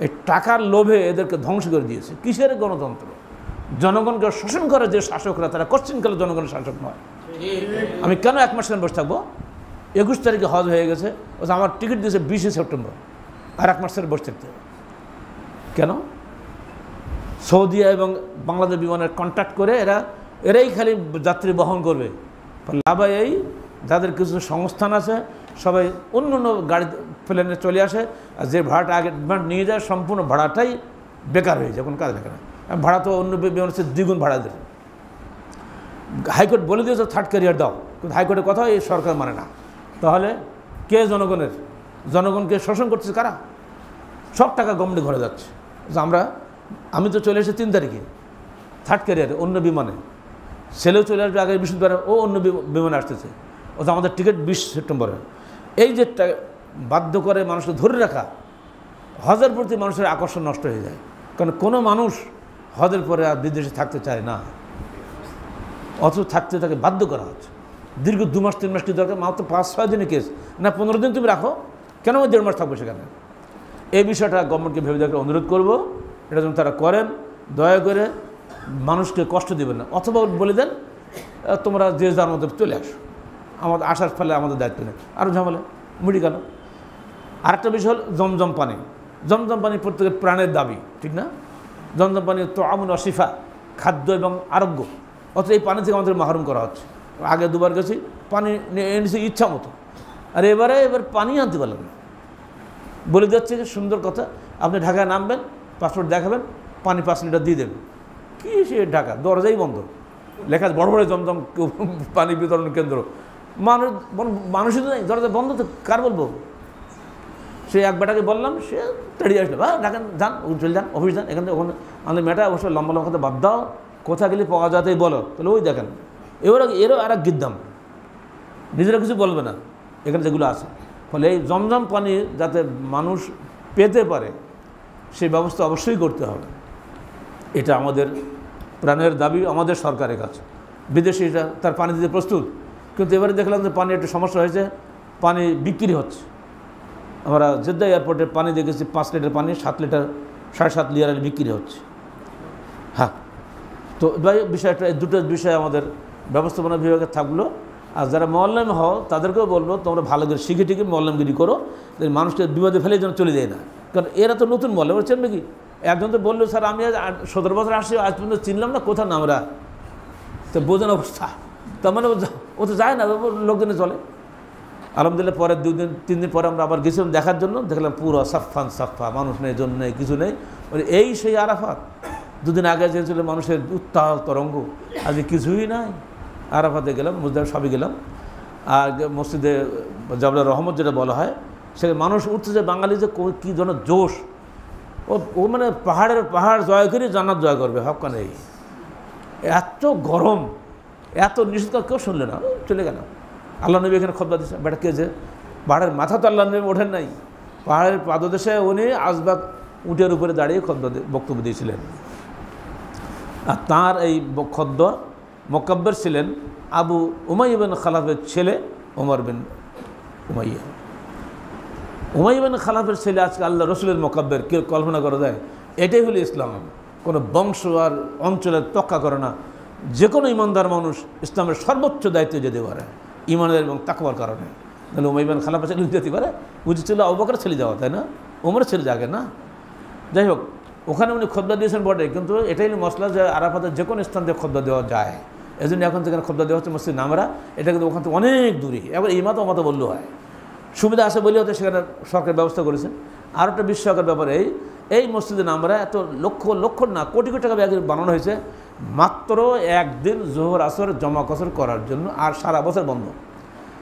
এই টাকার লোভে এদেরকে ধ্বংস করে দিয়েছে। কিসের গণতন্ত্র? জনগণকে শোষণ করে যে শাসকরা, তারা কোশ্চিনকালে জনগণের শাসক নয়। আমি কেন 1 মাস বসে থাকবো? 21 তারিখে হজ হয়ে গেছে, আমার টিকিট দিয়েছে 20 সেপ্টেম্বর, আর 1 মাস বসে থাকতে হবে কেন? সৌদি এবং বাংলাদেশ বিমানের কন্ট্যাক্ট করে এরাই খালি যাত্রী বহন করবে। লাভ এই যাদের কিছু সংস্থান আছে সবাই অন্য অন্য গাড়ি প্লেনে চলে আসে, আর যে ভাড়াটা আগে নিয়ে যায় সম্পূর্ণ ভাড়াটাই বেকার হয়ে যায়, কোনো কাজ দেখে না। ভাড়া তো অন্য বিমান হচ্ছে 2 গুণ ভাড়া দেবে। হাইকোর্ট বলে দিয়েছে 3rd ক্যারিয়ার দাও, কিন্তু হাইকোর্টের কথা এই সরকার মানে না। তাহলে কে জনগণের? জনগণকে শোষণ করছে কারা? সব টাকা গভর্নমেন্টের ঘরে যাচ্ছে। আমি তো চলে এসেছি 3 তারিখে 3rd ক্যারিয়ারে অন্য বিমানে, ছেলেও চলে আসবে আগে বৃহস্পতিবার, ও অন্য বিমানে আসতেছে, আমাদের টিকিট 20 সেপ্টেম্বরে। এই যে বাধ্য করে মানুষকে ধরে রাখা, হজের প্রতি মানুষের আকর্ষণ নষ্ট হয়ে যায়। কারণ কোনো মানুষ হজের পরে আর বিদেশে থাকতে চায় না, অথচ থাকতে তাকে বাধ্য করা হচ্ছে। দীর্ঘ 2 মাস 3 মাস কি দরকার? মাত্র 5-6 দিনের কেস না, 15 দিন তুমি রাখো, কেন আমি 1.5 মাস থাকবো সেখানে? এই বিষয়টা গভর্নমেন্টকে ভেবে দেখার অনুরোধ করব। এটা যেন তারা করেন, দয়া করে মানুষকে কষ্ট দেবেন না। অথবা বলে দেন তোমরা যে যার মধ্যে চলে আসো, আমাদের আসার ফলে আমাদের দায়িত্ব নেই, আরও ঝামেলা মুড়ি গেল। আরেকটা বিষয় হল জমজম পানি। জমজম পানি প্রত্যেকের প্রাণের দাবি, ঠিক না? জমজম পানি তো আমন অশিফা, খাদ্য এবং আরোগ্য, অথচ এই পানি থেকে আমাদের মাহরুম করা হচ্ছে। আগে দুবার গেছি, পানি এনেছি ইচ্ছা মতো, আর এবার পানি আনতে পারলাম না। বলে যাচ্ছে যে সুন্দর কথা, আপনি ঢাকায় নামবেন, পাসপোর্ট দেখাবেন, পানি 5 লিটার দিয়ে দেবেন। কী সে ঢাকা, দরজাই বন্ধ, লেখা বড় বড় জমজম পানি বিতরণ কেন্দ্র। মানুষই তো নেই, দরজা বন্ধ, তো কার বলবো? সে এক বেটাকে বললাম, সে তেড়িয়ে আসলো, ঢাকান যান, চলে যান, অফিস যান, এখান থেকে ওখানে। আমাদের মেয়েটা অবশ্য লম্বা লম্বা কথা বাদ দাও, কোথা গেলে পাওয়া যাতেই বলো, তাহলে ওই দেখেন এরও আর এক গিদ্দাম, নিজেরা কিছু বলবে না এখানে যেগুলো আছে। ফলে এই জমজম পানি যাতে মানুষ পেতে পারে সেই ব্যবস্থা অবশ্যই করতে হবে। এটা আমাদের প্রাণের দাবি আমাদের সরকারের কাছে। বিদেশিরা তার পানি দিতে প্রস্তুত, কিন্তু এবারে দেখলাম যে পানি একটু সমস্যা হয়েছে, পানি বিক্রি হচ্ছে। আমরা জেদ্দা এয়ারপোর্টে পানি দেখেছি, 5 লিটার পানি 7 লিটার 7.5 লিটার বিক্রি হচ্ছে। হ্যাঁ, তো বিষয়টা, এই দুটো বিষয় আমাদের ব্যবস্থাপনা বিভাগে থাকলো। আর যারা মোয়াল্লেম হও তাদেরকেও বলবো, তোমরা ভালো করে শিখে টিকে মোয়াল্লেমগিরি করো, মানুষকে বিপদে ফেলে যেন চলে যায় না। কারণ এরা তো নতুন মোয়াল্লেম, ওরা চেনবে কি? একজন তো বললো স্যার আমি 17 বছর আসছি, আজ পর্যন্ত চিনলাম না, কোথাও নামরা, তো বোঝেন অবস্থা। তার মানে ও তো যায় না, লোকজনে চলে। আলহামদুলিল্লাহ পরে 2-3 দিন পরে আমরা আবার গেছিলাম দেখার জন্য, দেখলাম পুরো সাফান সাফা, মানুষ নেই, জন নেই, কিছু নেই। এই সেই আরাফাত, 2 দিন আগে যেছিল মানুষের উত্তাল তরঙ্গ, আজকে কিছুই নাই। আরাফাতে গেলাম, মুজদালিফা সবই গেলাম। আর মসজিদে জাবলা রহমত যেটা বলা হয়, সে মানুষ উঠতেছে, বাঙালি যে কী ধরনের জোশ, ও মানে পাহাড় জয় করে জান্নাত জয় করবে, হক্কা নেই। এত গরম, এত নিষেধ কেউ শুনলে না, চলে গেল। আল্লাহ নবী এখানে খুতবা দিচ্ছে, বেটা কে যে পাহাড়ের মাথা তো আল্লাহ নবী ওঠেন নাই, পাহাড়ের পাদদেশে উনি আসবাগ উটের উপরে দাঁড়িয়ে খুতবা বক্তব্য দিয়েছিলেন। আর তাঁর এই খুতবা মোকাব্বের ছিলেন আবু উমাইয়া বিন খালাফের ছেলে ওমর বিন উমাইয়া। উমাইয়া বিন খালাফের ছেলে আজকে আল্লাহ রসুলের মোকাব্বের, কেউ কল্পনা করা যায়? এটাই হলো ইসলাম। কোনো বংশ আর অঞ্চলের তক্কা করে না, যে কোনো ইমানদার মানুষ ইসলামের সর্বোচ্চ দায়িত্ব যেতে পারে ইমানের এবং তাকওয়ার কারণে। তাহলে উমাইয়া বিন খালাফের ছেলে যেতে পারে, উচিত ছিল আবু বকরের ছেলে যাওয়া, তাই না? ওমরের ছেলে যাকে না। যাই হোক, ওখানে উনি খুতবা দিয়েছেন বটে, কিন্তু এটাই মশলা যে আরাফাতের যে কোনো স্থান থেকে খুতবা দেওয়া যায়। এই জন্য এখন থেকে খুতবা দেওয়া হচ্ছে মসজিদ নামরা, এটা কিন্তু ওখান থেকে অনেক দূরে। এবার এই মাতো মতো বললেও হয়, সুবিধা আছে বলে হয়তো সেখানে সরকার ব্যবস্থা করেছেন। আর একটা বিস্ময়কর ব্যাপার, এই মসজিদে নামরা এত লক্ষ না কোটি কোটি টাকা ব্যয় বানানো হয়েছে মাত্র একদিন জোহর আসর জমা কসর করার জন্য, আর সারা বছর বন্ধ।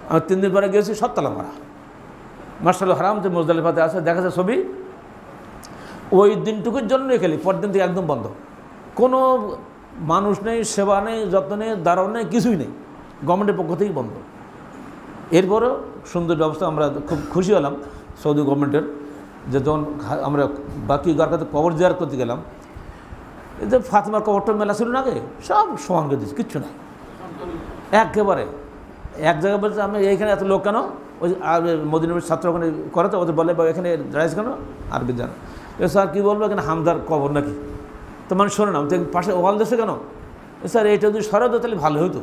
আমি 3 দিন পরে গিয়েছি, সব তালা মারা। মাশাআল্লাহ হারাম যে মুজদালিফাতে আছে, দেখা যায় ছবি, ওই দিনটুকুর জন্যই খেলি, পরের দিন থেকে একদম বন্ধ। কোনো মানুষ নেই, সেবা নেই, যত্ন নেই, দাঁড়ানো নেই, কিছুই নেই, গভর্নমেন্টের পক্ষ থেকেই বন্ধ। এরপরও সুন্দর ব্যবস্থা, আমরা খুব খুশি হলাম সৌদি গভর্নমেন্টের, যে যখন আমরা বাকি গারকাতে কবর জিয়ারত করতে গেলাম, এই যে ফাতেমার কবরটা মেলা ছিল না, আগে সব সমান করে দিচ্ছি, কিচ্ছু নাই একেবারে। এক জায়গায় বলছে আমি এইখানে এত লোক কেন, ওই মদিনার ছাত্র ওখানে করে, তো ওদের বলে বা এখানে দাঁড়াইছে কেন, আরবি জানো। স্যার কী বলবো, এখানে হামদার কবর নাকি? তো মানে শোনো না, তো পাশে ওয়াল দেশে কেন? স্যার এইটা যদি সরাতো তাহলে ভালো হতো,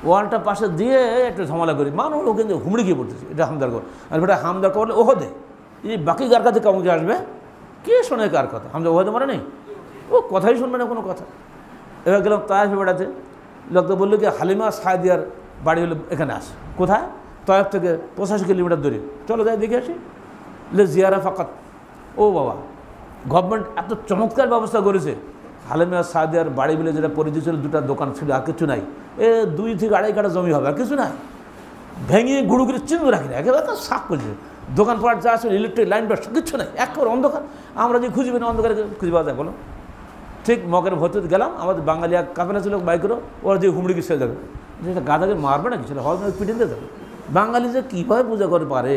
ওয়ালটা পাশে দিয়ে একটু ঝামেলা করি, মানুষ ও কিন্তু হুমড়ি গিয়ে পড়তেছে, এটা হামদার কবর। আর বেটা হামদার কবর ওহদে, এই বাকি কার কাছে কেমন আসবে, কে শোনে কার কথা? হামদা ওহদে মানে নেই, ও কথাই শুনবে না কোনো কথা। এবার গেলাম তায়েফে বেড়াতে, লোকটা বললো কি হালিমা সাদিয়ার বাড়ি হলো এখানে আসে, কোথায়? তায়েফ থেকে 85 কিলোমিটার দূরে, চলো যাই দেখে আসি, জিয়ারা ফাকাত। ও বাবা, গভর্নমেন্ট এত চমৎকার ব্যবস্থা করেছে। হালিমা সাদিয়ার বাড়ি বলে যেটা পরিচিত ছিল, 2টা দোকান ছিল, আর কিছু নাই। 2 থেকে 2.5 কাঠা জমি হবে, আর কিছু নাই। ভেঙে গুঁড়ো করে চিহ্ন রাখি না, একেবারে তো সাফ করেছে। দোকানপাট যা আছে, ইলেকট্রিক লাইন বা কিচ্ছু নাই, একেবারে অন্ধকার। আমরা যে খুঁজবে না, অন্ধকারে খুঁজে পাওয়া যায় বলো? ঠিক মগের ভর্তিতে গেলাম, আমাদের বাঙালি এক কাফেলা ছিল বাইকেরও, ওরা যে হুমড়ি গিয়ে যাবে, যেটা গাদাকে মারবে না কিছু, হয়তো পিটিয়ে দিয়ে যাবে। বাঙালি যে কীভাবে পূজা করে পারে,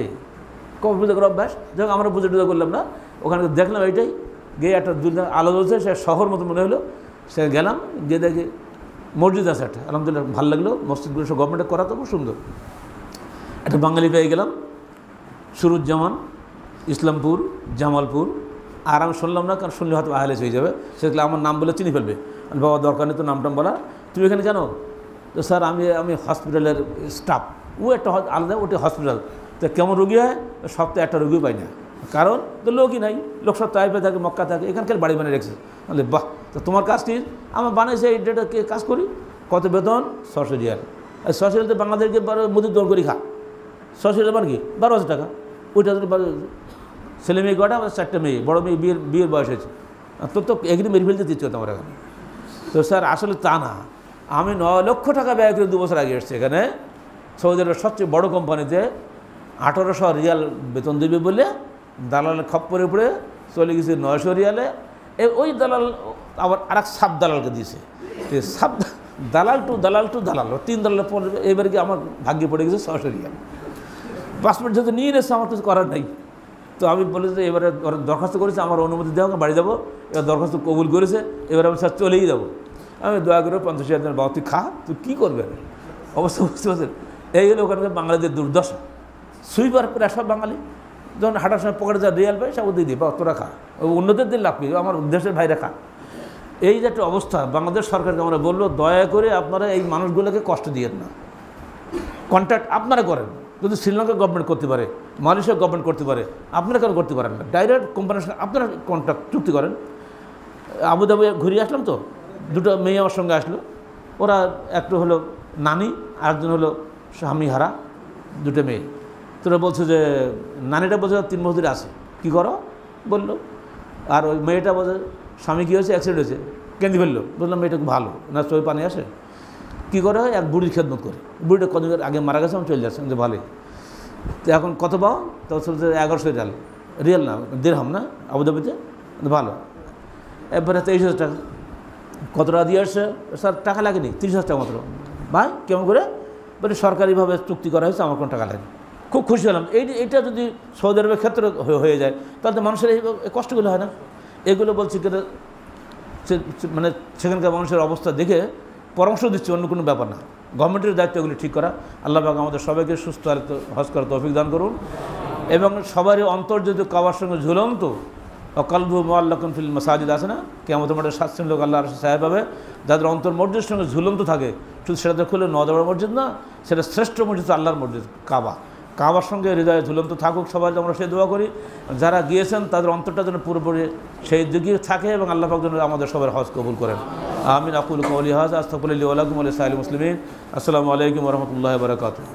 কবে পূজা করার অভ্যাস। যখন আমরা পুজো টুজা করলাম না, ওখানে দেখলাম এইটাই, গিয়ে একটা আলো জ্বলছে, সে শহর মতো মনে হলো। সে গেলাম, গিয়ে দেখি মসজিদ আছে একটা, আলহামদুলিল্লাহ ভালো লাগলো। মসজিদগুলো সব গভর্নমেন্টে করা তো খুব সুন্দর। একটা বাঙালি পেয়ে গেলাম, সুরুজ্জামান, ইসলামপুর, জামালপুর, আর আমি শুনলাম না, কারণ শুনলে হয়তো আহলেস হয়ে যাবে, সেগুলো আমার নাম বলে চিনি ফেলবে। বাবা দরকার নেই তো নামটাম বলা, তুমি এখানে জানো তো? স্যার আমি হসপিটালের স্টাফ। ও একটা আলাদা, ওটা হসপিটাল। তো কেমন রোগী হয়? সপ্তাহে একটা রোগীও পাই না, কারণ তো লোকই নাই। লোক সব তাইফে থাকে, মক্কা থাকে, এখানকার বাড়ি বানিয়ে রেখেছে। বলে বাহ, তো তোমার কাজ কি? আমার বানাইছে এই ডেটা কাজ করি। কত বেতন? 600 রিয়াল। আর 600 রিয়াল তো বাংলাদেশকে মুদির দৌড় করি খা। 600 রিয়াল মানে কি? 12,000 টাকা। ওইটা ছেলে মেয়ে কটা? আমার 4টে মেয়ে, বড় মেয়ে বিয়ের বয়স হয়েছে। তো এখানে মেরে ফেলতে দিচ্ছ তোমার এখানে। তো স্যার আসলে তা না, আমি 9 লক্ষ টাকা ব্যয় করে 2 বছর আগে এসেছি এখানে। সৌদি আরবের সবচেয়ে বড় কোম্পানিতে 1800 রিয়াল বেতন দেবে বলে দালালের খপ্পরে পড়ে চলে গেছে 900 রিয়ালে। ওই দালাল আবার আর এক সাব দালালকে দিয়েছে। সাব দালাল টু দালাল 3 দালালের পর এবার কি আমার ভাগ্যে পড়ে গেছে 600 রিয়াল। পাসপোর্ট যেহেতু নিয়ে এসেছে, আমার কিছু করার নেই। তো আমি বলি যে এবারে দরখাস্ত করেছে, আমার অনুমতি দেওয়া, বাড়ি যাবো। এবার দরখাস্ত কবুল করেছে, এবার আমি স্যার চলেই যাবো। আমি দয়া করে 50,000 দিন, বাবা তুই খা, তুই কী করবে অবস্থা বুঝতে পারছেন? এই হলো ওখানকার বাঙালিদের দুর্দশা। সুইপার প্রায় সব বাঙালি, যখন হাঁটার সময় পকেটে যা রিয়াল পাই সব দিয়ে দিই, বা তোরা খা, অন্যদের দিন লাভ, আমার দেশের ভাইরা খা। এই যে একটা অবস্থা, বাংলাদেশ সরকারকে আমরা বললো দয়া করে আপনারা এই মানুষগুলোকে কষ্ট দিয়েন না, কন্ট্যাক্ট আপনারা করেন। যদি শ্রীলঙ্কা গভর্নমেন্ট করতে পারে, মালয়েশিয়া গভর্নমেন্ট করতে পারে, আপনারা কেন করতে পারেন না? ডাইরেক্ট কোম্পানির সঙ্গে আপনারা কন্ট্যাক্ট চুক্তি করেন। আবুধাবি ঘুরিয়ে আসলাম তো, 2টো মেয়ে আমার সঙ্গে আসলো। ওরা একটু হলো নানি, আরেকজন হলো স্বামী হারা, 2টো মেয়ে। তোরা বলছে যে নানিটা বলছে 3 বছর আছে, কী করো বললো। আর ওই মেয়েটা বলছে স্বামী কী হয়েছে, অ্যাক্সিডেন্ট হয়েছে, কেঁদে ফেললো। বললাম মেয়েটা ভালো না, চোখে পানি আসে, কী করে? এক বুড়ির খেদমত করে। বুড়িটা কদিন আগে মারা গেছে, আমি চলে যাচ্ছি যে ভালোই। তো এখন কত পাও? তো বলছে 1100 রিয়াল। রিয়াল না, দিরহাম না, আবুধাবিতে। ভালো। এরপরে 23,000 টাকা। কত টাকা দিয়ে আসছে? স্যার টাকা লাগেনি, 30,000 টাকা মাত্র। ভাই কেমন করে? বলে সরকারিভাবে চুক্তি করা হয়েছে, আমার কোনো টাকা লাগেনি। খুব খুশি হলাম। এইটা যদি সৌদি আরবের ক্ষেত্রে হয়ে যায়, তাহলে তো মানুষের এই কষ্টগুলো হয় না। এগুলো বলছি কেন, মানে সেখানকার মানুষের অবস্থা দেখে পরামর্শ দিচ্ছি, অন্য কোনো ব্যাপার না। গভর্নমেন্টের দায়িত্ব এগুলি ঠিক করা। আল্লাহ পাক আমাদের সবাইকে সুস্থ হজ করার তৌফিক দান করুন। এবং সবারই অন্তর যদি কাবার সঙ্গে ঝুলন্ত, অকালবু মুআল্লাকুন ফিল মাসাজিদ আছে না, কিয়ামতের মাঠে 7 শ্রেণীর লোক আল্লাহর সাহেব হবে, যাদের অন্তর মসজিদের সঙ্গে ঝুলন্ত থাকে। শুধু সেটা দেখলে 9 নম্বর মসজিদ না, সেটা শ্রেষ্ঠ মসজিদ আল্লাহর মসজিদ কাবা। কাবার সঙ্গে হৃদয়ে ঝুলন্ত থাকুক সবাই, আমরা সেই দোয়া করি। যারা গিয়েছেন তাদের অন্তরটা যেন পুরোপুরি সেই দিকে থাকে, এবং আল্লাহ পাক যেন আমাদের সবার হজ কবুল করেন। আমিন। আকুলু কওলি হাযা আস্তাগফিরুল্লাহ ওয়া লাকুম ওয়া লিসাইরিল মুসলিমিন। আসসালামু আলাইকুম ওয়া রাহমাতুল্লাহি ওয়া বারাকাতুহু।